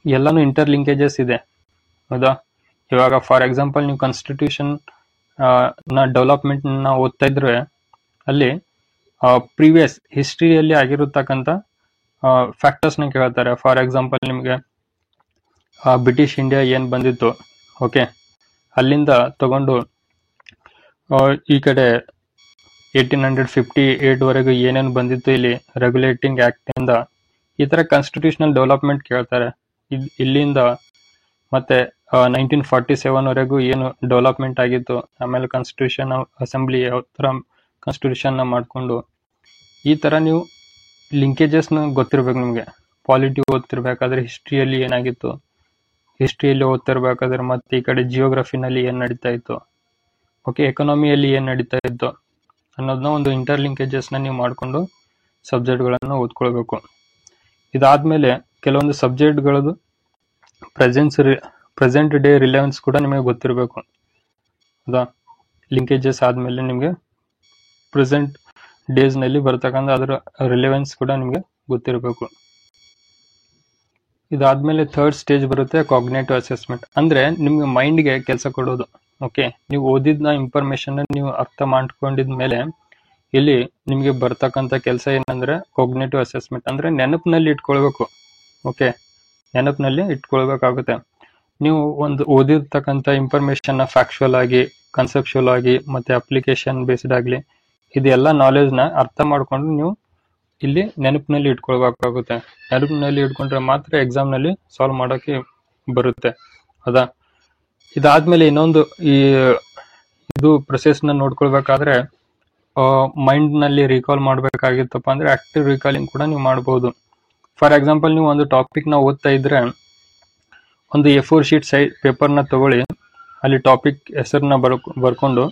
ಎಲ್ಲಾನು ಇಂಟರ್ಲಿಂಕೇಜಸ್ ಇದೆ. ಹೌದಾ? ಇವಾಗ ಫಾರ್ ಎಕ್ಸಾಂಪಲ್ ನೀವು ಕಾನ್ಸ್ಟಿಟ್ಯೂಷನ್ ನ ಡೆವಲಪ್ಮೆಂಟ್ ನ ಓದ್ತಾ ಇದ್ರೆ ಅಲ್ಲಿ ಪ್ರೀವಿಯಸ್ ಹಿಸ್ಟ್ರಿಯಲ್ಲಿ ಆಗಿರತಕ್ಕಂಥ ಫ್ಯಾಕ್ಟರ್ಸ್ ನ ಕೇಳ್ತಾರೆ. ಫಾರ್ ಎಕ್ಸಾಂಪಲ್ ನಿಮಗೆ ಬ್ರಿಟಿಷ್ ಇಂಡಿಯಾ ಏನ್ ಬಂದಿತ್ತು, ಓಕೆ, ಅಲ್ಲಿಂದ ತಗೊಂಡು ಈ ಕಡೆ 1858 ವರೆಗೂ ಏನೇನು ಬಂದಿತ್ತು ಇಲ್ಲಿ ರೆಗ್ಯುಲೇಟಿಂಗ್ ಆಕ್ಟ್ ಇಂದ, ಈ ತರ ಕಾನ್ಸ್ಟಿಟ್ಯೂಷನಲ್ ಡೆವಲಪ್ಮೆಂಟ್ ಕೇಳ್ತಾರೆ. ಇಲ್ಲಿಂದ ಮತ್ತೆ 1947 ವರೆಗೂ ಏನು ಡೆವಲಪ್ಮೆಂಟ್ ಆಗಿತ್ತು, ಆಮೇಲೆ ಕಾನ್ಸ್ಟಿಟ್ಯೂಷನ್ ಅಸೆಂಬ್ಲಿ ಯಾವ ತರ ಕಾನ್ಸ್ಟಿಟ್ಯೂಷನ್ ನ ಮಾಡ್ಕೊಂಡು, ಈ ತರ ನೀವು ಲಿಂಕೇಜಸ್ ಗೊತ್ತಿರ್ಬೇಕು ನಿಮ್ಗೆ. ಪಾಲಿಟಿ ಓದ್ತಿರ್ಬೇಕಾದ್ರೆ ಹಿಸ್ಟ್ರಿಯಲ್ಲಿ ಏನಾಗಿತ್ತು, ಹಿಸ್ಟ್ರಿಯಲ್ಲಿ ಓದ್ತಿರ್ಬೇಕಾದ್ರೆ ಮತ್ತೆ ಈ ಕಡೆ ಜಿಯೋಗ್ರಫಿನಲ್ಲಿ ಏನ್ ನಡೀತಾ ಇತ್ತು, ಓಕೆ, ಎಕನಾಮಿಯಲ್ಲಿ ಏನ್ ನಡೀತಾ ಇತ್ತು ಅನ್ನೋದನ್ನ ಒಂದು ಇಂಟರ್ ಲಿಂಕೇಜಸ್ ನ ನೀವು ಮಾಡ್ಕೊಂಡು ಸಬ್ಜೆಕ್ಟ್ಗಳನ್ನು ಓದ್ಕೊಳ್ಬೇಕು. ಇದಾದ್ಮೇಲೆ ಕೆಲವೊಂದು ಸಬ್ಜೆಕ್ಟ್ಗಳದ್ದು ಪ್ರೆಸೆಂಟ್ ಡೇ ರಿಲೆವೆನ್ಸ್ ಕೂಡ ನಿಮಗೆ ಗೊತ್ತಿರಬೇಕು. ಹೌದಾ, ಲಿಂಕೇಜಸ್ ಆದ್ಮೇಲೆ ನಿಮಗೆ ಪ್ರೆಸೆಂಟ್ ಡೇಸ್ ನಲ್ಲಿ ಬರ್ತಕ್ಕಂಥ ಅದರ ರಿಲೆವೆನ್ಸ್ ಕೂಡ ನಿಮಗೆ ಗೊತ್ತಿರಬೇಕು. ಇದಾದ್ಮೇಲೆ ಥರ್ಡ್ ಸ್ಟೇಜ್ ಬರುತ್ತೆ ಕಾಗ್ನೇಟಿವ್ ಅಸೆಸ್ಮೆಂಟ್. ಅಂದ್ರೆ ನಿಮ್ಗೆ ಮೈಂಡ್ಗೆ ಕೆಲಸ ಕೊಡೋದು. ಓಕೆ, ನೀವು ಓದಿದ್ನ ಇನ್ಫಾರ್ಮೇಶನ್ ನೀವು ಅರ್ಥ ಮಾಡ್ಕೊಂಡಿದ್ಮೇಲೆ ಇಲ್ಲಿ ನಿಮ್ಗೆ ಬರ್ತಕ್ಕಂಥ ಕೆಲಸ ಏನಂದ್ರೆ ಕಾಗ್ನೇಟಿವ್ ಅಸೆಸ್ಮೆಂಟ್. ಅಂದ್ರೆ ನೆನಪಿನಲ್ಲಿ ಇಟ್ಕೊಳ್ಬೇಕು. ಓಕೆ, ನೆನಪಿನಲ್ಲಿ ಇಟ್ಕೊಳ್ಬೇಕಾಗುತ್ತೆ. ನೀವು ಒಂದು ಓದಿರ್ತಕ್ಕಂಥ ಇನ್ಫಾರ್ಮೇಶನ್ ನ ಫ್ಯಾಕ್ಚುಯಲ್ ಆಗಿ, ಕನ್ಸೆಪ್ಚುಯಲ್ ಆಗಿ, ಮತ್ತೆ ಅಪ್ಲಿಕೇಶನ್ ಬೇಸ್ಡ್ ಆಗ್ಲಿ, ಇದೆಲ್ಲ ನಾಲೆಜ್ ನ ಅರ್ಥ ಮಾಡ್ಕೊಂಡು ನೀವು ಇಲ್ಲಿ ನೆನಪಿನಲ್ಲಿ ಇಟ್ಕೊಳ್ಬೇಕಾಗುತ್ತೆ. ನೆನಪಿನಲ್ಲಿ ಇಟ್ಕೊಂಡ್ರೆ ಮಾತ್ರ ಎಕ್ಸಾಮ್ ನಲ್ಲಿ ಸಾಲ್ವ್ ಮಾಡೋಕೆ ಬರುತ್ತೆ. ಹೌದಾ, ಇದಾದ್ಮೇಲೆ ಇನ್ನೊಂದು ಇದು ಪ್ರೊಸೆಸ್ ನ ನೋಡ್ಕೊಳ್ಬೇಕಾದ್ರೆ ಮೈಂಡ್ ನಲ್ಲಿ ರೀಕಾಲ್ ಮಾಡ್ಬೇಕಾಗಿತ್ತಪ್ಪ ಅಂದ್ರೆ ಆಕ್ಟಿವ್ ರೀಕಾಲಿಂಗ್ ಕೂಡ ನೀವು ಮಾಡಬಹುದು. ಫಾರ್ ಎಕ್ಸಾಂಪಲ್, ನೀವು ಒಂದು ಟಾಪಿಕ್ ನ ಓದ್ತಾ ಇದ್ರೆ ಒಂದು A4 ಶೀಟ್ ಸೈಜ್ ಪೇಪರ್ ನ ತಗೊಳ್ಳಿ, ಅಲ್ಲಿ ಟಾಪಿಕ್ ಹೆಸರನ್ನ ಬರ್ಕೊಂಡು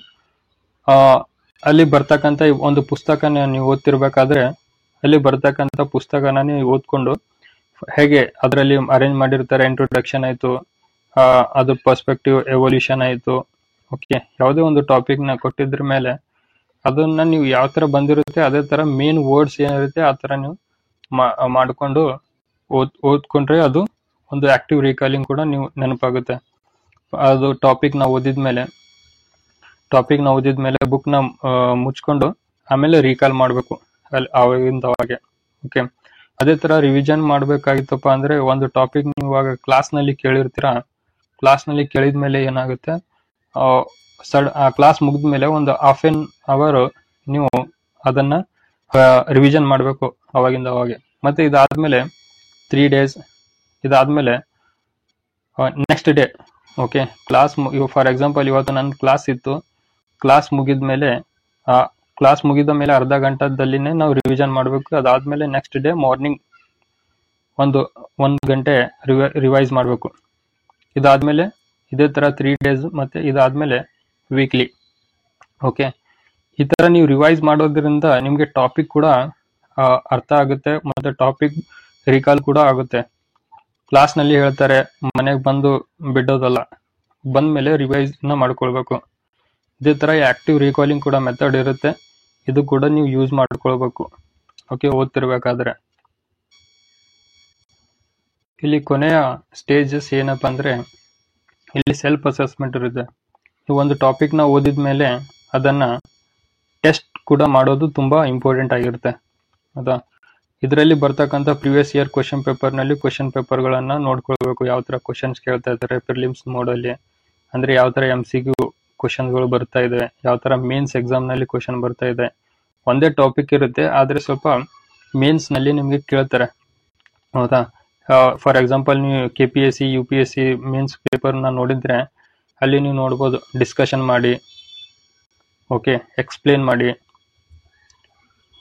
ಅಲ್ಲಿ ಬರ್ತಕ್ಕಂಥ ಒಂದು ಪುಸ್ತಕನ ನೀವು ಓದ್ತಿರ್ಬೇಕಾದ್ರೆ ಅಲ್ಲಿ ಬರ್ತಕ್ಕಂಥ ಪುಸ್ತಕನ ನೀವು ಓದ್ಕೊಂಡು ಹೇಗೆ ಅದರಲ್ಲಿ ಅರೇಂಜ್ ಮಾಡಿರ್ತಾರೆ, ಇಂಟ್ರೊಡಕ್ಷನ್ ಆಯ್ತು, ಅದ್ರ ಪರ್ಸ್ಪೆಕ್ಟಿವ್, ಎವಲ್ಯೂಷನ್ ಆಯ್ತು, ಓಕೆ, ಯಾವುದೇ ಒಂದು ಟಾಪಿಕ್ ನ ಕೊಟ್ಟಿದ್ರ ಮೇಲೆ ಅದನ್ನ ನೀವು ಯಾವ ತರ ಬಂದಿರುತ್ತೆ ಅದೇ ತರ ಮೇನ್ ವರ್ಡ್ಸ್ ಏನಿರುತ್ತೆ ಆ ತರ ನೀವು ಮಾಡ್ಕೊಂಡು ಓದ್ಕೊಂಡ್ರೆ ಅದು ಒಂದು ಆಕ್ಟಿವ್ ರೀಕಾಲಿಂಗ್ ಕೂಡ ನೀವು ನೆನಪಾಗುತ್ತೆ. ಅದು ಟಾಪಿಕ್ ನ ಓದಿದ್ಮೇಲೆ ಬುಕ್ ನ ಮುಚ್ಕೊಂಡು ಆಮೇಲೆ ರೀಕಾಲ್ ಮಾಡ್ಬೇಕು ಅವಾಗಿಂದ ಅವಾಗೆ. ಓಕೆ, ಅದೇ ತರ ರಿವಿಷನ್ ಮಾಡ್ಬೇಕಾಗಿತ್ತಪ್ಪ ಅಂದ್ರೆ ಒಂದು ಟಾಪಿಕ್ ನೀವು ಇವಾಗ ಕ್ಲಾಸ್ ನಲ್ಲಿ ಕೇಳಿರ್ತೀರಾ, ಕ್ಲಾಸ್ ನಲ್ಲಿ ಕೇಳಿದ್ಮೇಲೆ ಏನಾಗುತ್ತೆ, ಆ ಕ್ಲಾಸ್ ಮುಗಿದ್ಮೇಲೆ ಒಂದು ಹಾಫ್ ಎನ್ ಅವರ್ ನೀವು ಅದನ್ನ ರಿವಿಷನ್ ಮಾಡ್ಬೇಕು ಅವಾಗಿಂದ ಅವಾಗೆ. ಮತ್ತೆ ಇದಾದ್ಮೇಲೆ 3 days, ಇದಾದ್ಮೇಲೆ next day, okay, class for example ಇವತ್ತು ನನ್ನ ಕ್ಲಾಸ್ ಇತ್ತು, ಕ್ಲಾಸ್ ಮುಗಿದ ಮೇಲೆ ಅರ್ಧ ಗಂಟೆದಲ್ಲಿನೇ ನಾವು ರಿವಿಷನ್ ಮಾಡಬೇಕು. ಅದಾದ್ಮೇಲೆ ನೆಕ್ಸ್ಟ್ ಡೇ ಮಾರ್ನಿಂಗ್ ಒಂದು ಗಂಟೆ ರಿವೈಸ್ ಮಾಡಬೇಕು. ಇದಾದ್ಮೇಲೆ ಇದೇ ತರ 3 days, ಮತ್ತೆ ಇದಾದ್ಮೇಲೆ ವೀಕ್ಲಿ. ಓಕೆ, ಈ ತರ ನೀವು ರಿವೈಸ್ ಮಾಡೋದ್ರಿಂದ ನಿಮ್ಗೆ ಟಾಪಿಕ್ ಕೂಡ ಅರ್ಥ ಆಗುತ್ತೆ, ಮತ್ತೆ ಟಾಪಿಕ್ ರಿಕಾಲ್ ಕೂಡ ಆಗುತ್ತೆ. ಕ್ಲಾಸ್ ನಲ್ಲಿ ಹೇಳ್ತಾರೆ, ಮನೆಗೆ ಬಂದು ಬಿಡೋದಲ್ಲ, ಬಂದ್ಮೇಲೆ ರಿವೈಸ್ ನ ಮಾಡ್ಕೊಳ್ಬೇಕು. ಇದೇ ತರ ಆಕ್ಟಿವ್ ರಿಕಾಲಿಂಗ್ ಕೂಡ ಮೆಥಡ್ ಇರುತ್ತೆ, ಇದು ಕೂಡ ನೀವು ಯೂಸ್ ಮಾಡ್ಕೊಳ್ಬೇಕು. ಓಕೆ, ಓದ್ತಿರ್ಬೇಕಾದ್ರೆ ಇಲ್ಲಿ ಕೊನೆಯ ಸ್ಟೇಜಸ್ ಏನಪ್ಪಾ ಅಂದ್ರೆ ಇಲ್ಲಿ ಸೆಲ್ಫ್ ಅಸೆಸ್ಮೆಂಟ್ ಇರುತ್ತೆ. ನೀವು ಒಂದು ಟಾಪಿಕ್ ನ ಓದಿದ್ಮೇಲೆ ಅದನ್ನ ಟೆಸ್ಟ್ ಕೂಡ ಮಾಡೋದು ತುಂಬಾ ಇಂಪಾರ್ಟೆಂಟ್ ಆಗಿರುತ್ತೆ. ಹೌದಾ, ಇದರಲ್ಲಿ ಬರ್ತಕ್ಕಂಥ ಪ್ರಿವಿಯಸ್ ಇಯರ್ ಕ್ವಶನ್ ಪೇಪರ್ ನಲ್ಲಿ ಕ್ವಶನ್ ಪೇಪರ್ ಗಳನ್ನ ನೋಡ್ಕೊಳ್ಬೇಕು. ಯಾವ ತರ ಕ್ವಶನ್ಸ್ ಕೇಳ್ತಾ ಇದ್ದಾರೆ ಪ್ರಿಲಿಮ್ಸ್ ಮೋಡಲ್ಲಿ, ಅಂದ್ರೆ ಯಾವ ತರ MCQ ಕ್ವಶನ್ ಗಳು ಬರ್ತಾ ಇದೆ, ಯಾವ ತರ ಮೇನ್ಸ್ ಎಕ್ಸಾಮ್ ನಲ್ಲಿ ಕ್ವಶನ್ ಬರ್ತಾ ಇದೆ. ಒಂದೇ ಟಾಪಿಕ್ ಇರುತ್ತೆ, ಆದ್ರೆ ಸ್ವಲ್ಪ ಮೇನ್ಸ್ ನಲ್ಲಿ ನಿಮ್ಗೆ ಕೇಳ್ತಾರೆ. ಹೌದಾ, ಫಾರ್ ಎಕ್ಸಾಂಪಲ್ ನೀವು KPSC UPSC ಮೇನ್ಸ್ ಪೇಪರ್ ನ ನೋಡಿದ್ರೆ ಅಲ್ಲಿ ನೀವು ನೋಡ್ಬೋದು, ಡಿಸ್ಕಷನ್ ಮಾಡಿ, ಓಕೆ, ಎಕ್ಸ್ಪ್ಲೇನ್ ಮಾಡಿ,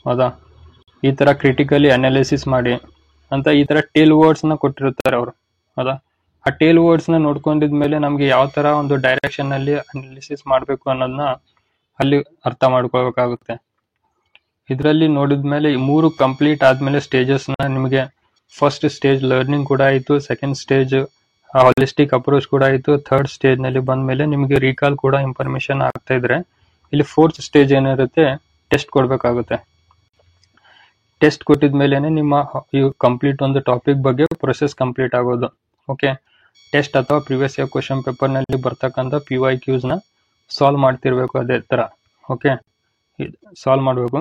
ಹೌದಾ, ಈ ತರ ಕ್ರಿಟಿಕಲಿ ಅನಾಲಿಸಿಸ್ ಮಾಡಿ ಅಂತ ಈ ತರ ಟೇಲ್ ವರ್ಡ್ಸ್ ನ ಕೊಟ್ಟಿರ್ತಾರೆ ಅವರು. ಹೌದಾ, ಆ ಟೇಲ್ ವರ್ಡ್ಸ್ ನ ನೋಡ್ಕೊಂಡಿದ್ಮೇಲೆ ನಮ್ಗೆ ಯಾವ ತರ ಒಂದು ಡೈರೆಕ್ಷನ್ ನಲ್ಲಿ ಅನಾಲಿಸಿಸ್ ಮಾಡ್ಬೇಕು ಅನ್ನೋದನ್ನ ಅಲ್ಲಿ ಅರ್ಥ ಮಾಡ್ಕೋಬೇಕಾಗುತ್ತೆ. ಇದರಲ್ಲಿ ನೋಡಿದ್ಮೇಲೆ 3 ಕಂಪ್ಲೀಟ್ ಆದ್ಮೇಲೆ ಸ್ಟೇಜಸ್ ನ ನಿಮಗೆ ಫಸ್ಟ್ ಸ್ಟೇಜ್ ಲರ್ನಿಂಗ್ ಕೂಡ ಆಯ್ತು, ಸೆಕೆಂಡ್ ಸ್ಟೇಜ್ ಹಾಲಿಸ್ಟಿಕ್ ಅಪ್ರೋಚ್ ಕೂಡ ಆಯ್ತು, ಥರ್ಡ್ ಸ್ಟೇಜ್ ನಲ್ಲಿ ಬಂದ್ಮೇಲೆ ನಿಮಗೆ ರೀಕಾಲ್ ಕೂಡ ಇನ್ಫಾರ್ಮೇಶನ್ ಆಗ್ತಾ ಇದ್ರೆ ಇಲ್ಲಿ ಫೋರ್ತ್ ಸ್ಟೇಜ್ ಏನಿರುತ್ತೆ, ಟೆಸ್ಟ್ ಕೊಡ್ಬೇಕಾಗುತ್ತೆ. ಟೆಸ್ಟ್ ಕೊಟ್ಟಿದ್ಮೇಲೆ ನಿಮ್ಮ ಕಂಪ್ಲೀಟ್ ಒಂದು ಟಾಪಿಕ್ ಬಗ್ಗೆ ಪ್ರೊಸೆಸ್ ಕಂಪ್ಲೀಟ್ ಆಗೋದು. ಓಕೆ, ಟೆಸ್ಟ್ ಅಥವಾ ಪ್ರಿವಿಯಸ್ ಇಯರ್ ಕ್ವಶನ್ ಪೇಪರ್ ನಲ್ಲಿ ಬರ್ತಕ್ಕಂಥ PYQs ನ ಸಾಲ್ವ್ ಮಾಡ್ತಿರ್ಬೇಕು ಅದೇ ತರ. ಓಕೆ, ಸಾಲ್ವ್ ಮಾಡಬೇಕು.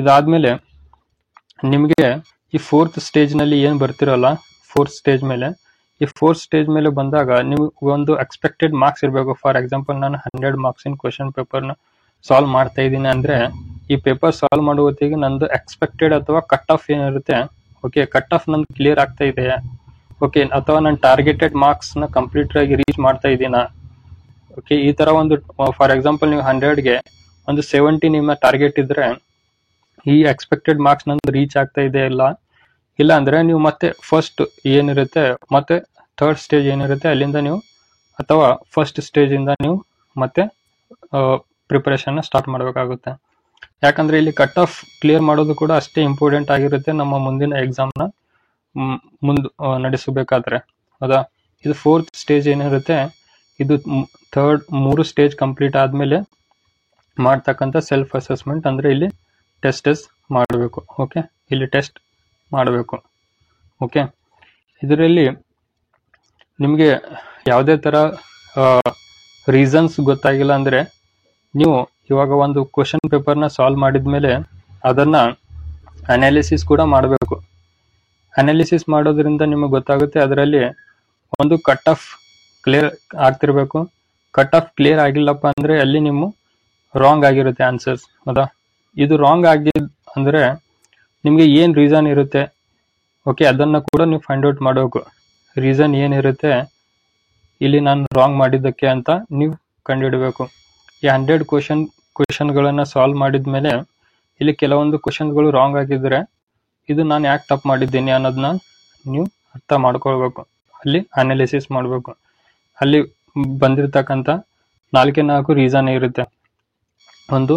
ಇದಾದ್ಮೇಲೆ ನಿಮಗೆ ಈ ಫೋರ್ತ್ ಸ್ಟೇಜ್ ನಲ್ಲಿ ಏನ್ ಬರ್ತಿರಲ್ಲ, ಫೋರ್ತ್ ಸ್ಟೇಜ್ ಮೇಲೆ ಬಂದಾಗ ನೀವು ಒಂದು ಎಕ್ಸ್ಪೆಕ್ಟೆಡ್ ಮಾರ್ಕ್ಸ್ ಇರಬೇಕು. ಫಾರ್ ಎಕ್ಸಾಂಪಲ್ ನಾನು 100 ಮಾರ್ಕ್ಸ್ ಇನ್ ಕ್ವಶನ್ ಪೇಪರ್ ನ ಸಾಲ್ವ್ ಮಾಡ್ತಾ ಇದ್ದೀನಿ ಅಂದ್ರೆ ಈ ಪೇಪರ್ ಸಾಲ್ವ್ ಮಾಡುವ ಹೊತ್ತಿಗೆ ನಂದು ಎಕ್ಸ್ಪೆಕ್ಟೆಡ್ ಅಥವಾ ಕಟ್ ಆಫ್ ಏನಿರುತ್ತೆ, ಓಕೆ, ಕಟ್ ಆಫ್ ನಂದು ಕ್ಲಿಯರ್ ಆಗ್ತಾ ಇದೆಯಾ, ಓಕೆ, ಅಥವಾ ನಾನು ಟಾರ್ಗೆಟೆಡ್ ಮಾರ್ಕ್ಸ್ ನ ಕಂಪ್ಲೀಟ್ ಆಗಿ ರೀಚ್ ಮಾಡ್ತಾ ಇದ್ದೀನಾ, ಓಕೆ. ಈ ತರ ಒಂದು ಫಾರ್ ಎಕ್ಸಾಂಪಲ್ ನೀವು 100ಗೆ ಒಂದು 70 ನಿಮ್ಮ ಟಾರ್ಗೆಟ್ ಇದ್ರೆ ಈ ಎಕ್ಸ್ಪೆಕ್ಟೆಡ್ ಮಾರ್ಕ್ಸ್ ನಂದು ರೀಚ್ ಆಗ್ತಾ ಇದೆ ಇಲ್ಲ ಅಂದ್ರೆ ನೀವು ಮತ್ತೆ ಫಸ್ಟ್ ಏನಿರುತ್ತೆ ಮತ್ತೆ ಥರ್ಡ್ ಸ್ಟೇಜ್ ಏನಿರುತ್ತೆ ಅಲ್ಲಿಂದ ನೀವು ಅಥವಾ ಫಸ್ಟ್ ಸ್ಟೇಜ್ ಇಂದ ನೀವು ಮತ್ತೆ ಪ್ರಿಪರೇಷನ್ ಸ್ಟಾರ್ಟ್ ಮಾಡಬೇಕಾಗುತ್ತೆ. ಯಾಕಂದ್ರೆ ಇಲ್ಲಿ ಕಟ್ ಆಫ್ ಕ್ಲಿಯರ್ ಮಾಡೋದು ಕೂಡ ಅಷ್ಟೇ ಇಂಪಾರ್ಟೆಂಟ್ ಆಗಿರುತ್ತೆ ನಮ್ಮ ಮುಂದಿನ ಎಕ್ಸಾಮ್ನ ನಡೆಸಬೇಕಾದ್ರೆ. ಹೌದಾ? ಇದು 4th ಸ್ಟೇಜ್ ಏನಿರುತ್ತೆ, ಇದು 3 ಸ್ಟೇಜ್ ಕಂಪ್ಲೀಟ್ ಆದ್ಮೇಲೆ ಮಾಡ್ತಕ್ಕಂಥ ಸೆಲ್ಫ್ ಅಸೆಸ್ಮೆಂಟ್, ಅಂದ್ರೆ ಇಲ್ಲಿ ಟೆಸ್ಟ್ ಮಾಡಬೇಕು. ಓಕೆ, ಇಲ್ಲಿ ಟೆಸ್ಟ್ ಮಾಡಬೇಕು. ಓಕೆ, ಇದರಲ್ಲಿ ನಿಮಗೆ ಯಾವುದೇ ತರ ರೀಸನ್ಸ್ ಗೊತ್ತಾಗಿಲ್ಲ ಅಂದ್ರೆ ನೀವು ಇವಾಗ ಒಂದು ಕ್ವಶನ್ ಪೇಪರ್ನ ಸಾಲ್ವ್ ಮಾಡಿದ್ಮೇಲೆ ಅದನ್ನ ಅನಾಲಿಸಿಸ್ ಕೂಡ ಮಾಡಬೇಕು. ಅನಾಲಿಸಿಸ್ ಮಾಡೋದ್ರಿಂದ ನಿಮಗೆ ಗೊತ್ತಾಗುತ್ತೆ ಅದರಲ್ಲಿ ಒಂದು ಕಟ್ ಆಫ್ ಕ್ಲಿಯರ್ ಆಗ್ತಿರ್ಬೇಕು. ಕಟ್ ಆಫ್ ಕ್ಲಿಯರ್ ಆಗಿಲ್ಲಪ್ಪ ಅಂದ್ರೆ ಅಲ್ಲಿ ನೀವು ರಾಂಗ್ ಆಗಿರುತ್ತೆ ಆನ್ಸರ್ಸ್. ಹೌದಾ? ಇದು ರಾಂಗ್ ಆಗಿದ್ ಅಂದ್ರೆ ನಿಮ್ಗೆ ಏನ್ ರೀಸನ್ ಇರುತ್ತೆ, ಓಕೆ, ಅದನ್ನ ಕೂಡ ನೀವು ಫೈಂಡ್ ಔಟ್ ಮಾಡಬೇಕು. ರೀಸನ್ ಏನಿರುತ್ತೆ ಇಲ್ಲಿ ನಾನು ರಾಂಗ್ ಮಾಡಿದ್ದಕ್ಕೆ ಅಂತ ನೀವು ಕಂಡುಹಿಡಬೇಕು. ಈ 100 ಕ್ವಶನ್ಗಳನ್ನ ಸಾಲ್ವ್ ಮಾಡಿದ್ಮೇಲೆ ಇಲ್ಲಿ ಕೆಲವೊಂದು ಕ್ವಶನ್ಗಳು ರಾಂಗ್ ಆಗಿದ್ರೆ ಇದು ನಾನು ಯಾಕೆ ತಪ್ಪು ಮಾಡಿದ್ದೀನಿ ಅನ್ನೋದನ್ನ ನೀವು ಅರ್ಥ ಮಾಡ್ಕೊಳ್ಬೇಕು. ಅಲ್ಲಿ ಅನಾಲಿಸಿಸ್ ಮಾಡಬೇಕು. ಅಲ್ಲಿ ಬಂದಿರತಕ್ಕಂಥ 4 ರೀಸನ್ ಇರುತ್ತೆ. ಒಂದು,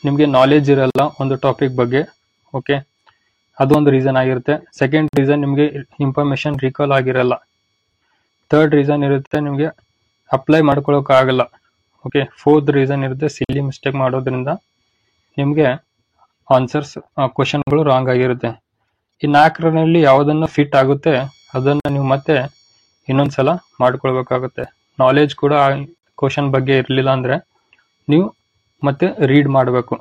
ನಿಮಗೆ ನಾಲೆಜ್ ಇರಲ್ಲ ಒಂದು ಟಾಪಿಕ್ ಬಗ್ಗೆ, ಓಕೆ, ಅದು ಒಂದು ರೀಸನ್ ಆಗಿರುತ್ತೆ. ಸೆಕೆಂಡ್ ರೀಸನ್, ನಿಮಗೆ ಇನ್ಫಾರ್ಮೇಶನ್ ರಿಕಾಲ್ ಆಗಿರಲ್ಲ. ಥರ್ಡ್ ರೀಸನ್ ಇರುತ್ತೆ, ನಿಮಗೆ ಅಪ್ಲೈ ಮಾಡ್ಕೊಳಕ್ ಆಗಲ್ಲ. ಓಕೆ, ಫೋರ್ತ್ ರೀಸನ್ ಇರುತ್ತೆ, ಸಿಲ್ಲಿ ಮಿಸ್ಟೇಕ್ ಮಾಡೋದ್ರಿಂದ ನಿಮಗೆ ಆನ್ಸರ್ಸ್ ಕ್ವಶನ್ಗಳು ರಾಂಗ್ ಆಗಿರುತ್ತೆ. ಈ 4ರಲ್ಲಿ ಯಾವುದನ್ನ ಫಿಟ್ ಆಗುತ್ತೆ ಅದನ್ನ ನೀವು ಮತ್ತೆ ಇನ್ನೊಂದ್ಸಲ ಮಾಡ್ಕೊಳ್ಬೇಕಾಗುತ್ತೆ. ನಾಲೆಜ್ ಕೂಡ ಕ್ವಶನ್ ಬಗ್ಗೆ ಇರಲಿಲ್ಲ ಅಂದ್ರೆ ನೀವು ಮತ್ತೆ ರೀಡ್ ಮಾಡಬೇಕು,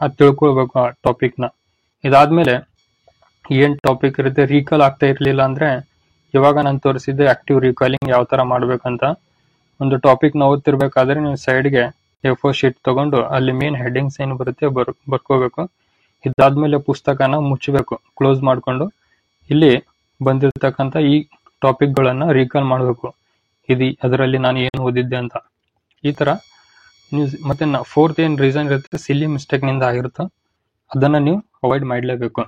ಅದು ತಿಳ್ಕೊಳ್ಬೇಕು ಆ ಟಾಪಿಕ್ನ. ಇದಾದ್ಮೇಲೆ ಏನ್ ಟಾಪಿಕ್ ಇರುತ್ತೆ, ರೀಕಾಲ್ ಆಗ್ತಾ ಇರ್ಲಿಲ್ಲ ಅಂದ್ರೆ ಇವಾಗ ನಾನು ತೋರಿಸಿದ್ದೆ ಆಕ್ಟಿವ್ ರೀಕಾಲಿಂಗ್ ಯಾವ ತರ ಮಾಡ್ಬೇಕಂತ. ಒಂದು ಟಾಪಿಕ್ ನ ಓದ್ತಿರ್ಬೇಕಾದ್ರೆ ನೀವು ಸೈಡ್ಗೆ A4 ಶೀಟ್ ತಗೊಂಡು ಅಲ್ಲಿ ಮೇನ್ ಹೆಡ್ಡಿಂಗ್ಸ್ ಏನು ಬರುತ್ತೆ ಬರ್ಕೋಬೇಕು. ಇದಾದ್ಮೇಲೆ ಪುಸ್ತಕನ ಮುಚ್ಚಬೇಕು, ಕ್ಲೋಸ್ ಮಾಡ್ಕೊಂಡು ಇಲ್ಲಿ ಬಂದಿರತಕ್ಕಂಥ ಈ ಟಾಪಿಕ್ ಗಳನ್ನ ರೀಕಾಲ್ ಮಾಡಬೇಕು. ಅದರಲ್ಲಿ ನಾನು ಏನು ಓದಿದ್ದೆ ಅಂತ. ಈ ತರ ನೀವು ಮತ್ತೆ ಫೋರ್ತ್ ಏನ್ ರೀಸನ್ ಇರುತ್ತೆ, ಸಿಲ್ಲಿ ಮಿಸ್ಟೇಕ್ ನಿಂದ ಆಗಿರುತ್ತೋ ಅದನ್ನ ನೀವು ಅವಾಯ್ಡ್ ಮಾಡಲೇಬೇಕು.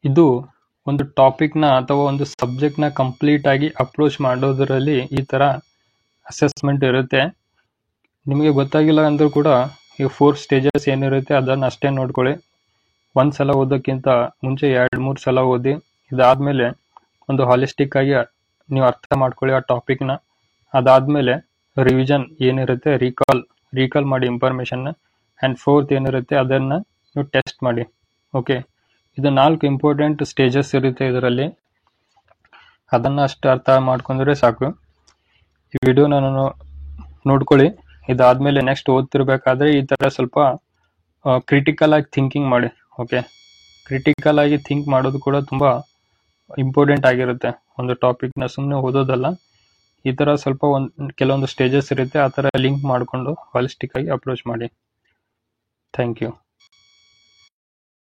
ಇದು ಒಂದು ಟಾಪಿಕ್ ನ ಅಥವಾ ಒಂದು ಸಬ್ಜೆಕ್ಟ್ ನ ಕಂಪ್ಲೀಟ್ ಆಗಿ ಅಪ್ರೋಚ್ ಮಾಡೋದ್ರಲ್ಲಿ ಈ ತರ ಅಸೆಸ್ಮೆಂಟ್ ಇರುತ್ತೆ. ನಿಮಗೆ ಗೊತ್ತಾಗಿಲ್ಲ ಅಂದ್ರೂ ಕೂಡ ಈ 4 ಸ್ಟೇಜಸ್ ಏನಿರುತ್ತೆ ಅದನ್ನ ಅಷ್ಟೇ ನೋಡ್ಕೊಳ್ಳಿ. ಒಂದ್ಸಲ ಓದೋಕ್ಕಿಂತ ಮುಂಚೆ 2-3 ಸಲ ಓದಿ. ಇದಾದ್ಮೇಲೆ ಒಂದು ಹಾಲಿಸ್ಟಿಕ್ ಆಗಿ ನೀವು ಅರ್ಥ ಮಾಡ್ಕೊಳ್ಳಿ ಆ ಟಾಪಿಕ್ ನ. ಅದಾದ್ಮೇಲೆ ರಿವಿಷನ್ ಏನಿರುತ್ತೆ, ರೀಕಾಲ್ ಮಾಡಿ ಇನ್ಫಾರ್ಮೇಶನ್. ಅಂಡ್ ಫೋರ್ತ್ ಏನಿರುತ್ತೆ ಅದನ್ನ ನೀವು ಟೆಸ್ಟ್ ಮಾಡಿ. ಓಕೆ, ಇದು 4 ಇಂಪಾರ್ಟೆಂಟ್ ಸ್ಟೇಜಸ್ ಇರುತ್ತೆ ಇದರಲ್ಲಿ. ಅದನ್ನ ಅಷ್ಟು ಅರ್ಥ ಮಾಡ್ಕೊಂಡ್ರೆ ಸಾಕು. ಈ ವಿಡಿಯೋನ ನಾನು ನೋಡ್ಕೊಳ್ಳಿ. ಇದಾದ್ಮೇಲೆ ನೆಕ್ಸ್ಟ್ ಓದ್ತಿರ್ಬೇಕಾದ್ರೆ ಈ ತರ ಸ್ವಲ್ಪ ಕ್ರಿಟಿಕಲ್ ಆಗಿ ಥಿಂಕಿಂಗ್ ಮಾಡಿ. ಓಕೆ, ಕ್ರಿಟಿಕಲ್ ಆಗಿ ಥಿಂಕ್ ಮಾಡೋದು ಕೂಡ ತುಂಬಾ ಇಂಪಾರ್ಟೆಂಟ್ ಆಗಿರುತ್ತೆ. ಒಂದು ಟಾಪಿಕ್ ನ ಸುಮ್ಮನೆ ಓದೋದಲ್ಲ, ಈ ತರ ಸ್ವಲ್ಪ ಕೆಲವೊಂದು ಸ್ಟೇಜಸ್ ಇರುತ್ತೆ, ಆ ತರ ಲಿಂಕ್ ಮಾಡಿಕೊಂಡು ಹಾಲಿಸ್ಟಿಕ್ ಆಗಿ ಅಪ್ರೋಚ್ ಮಾಡಿ. Thank you.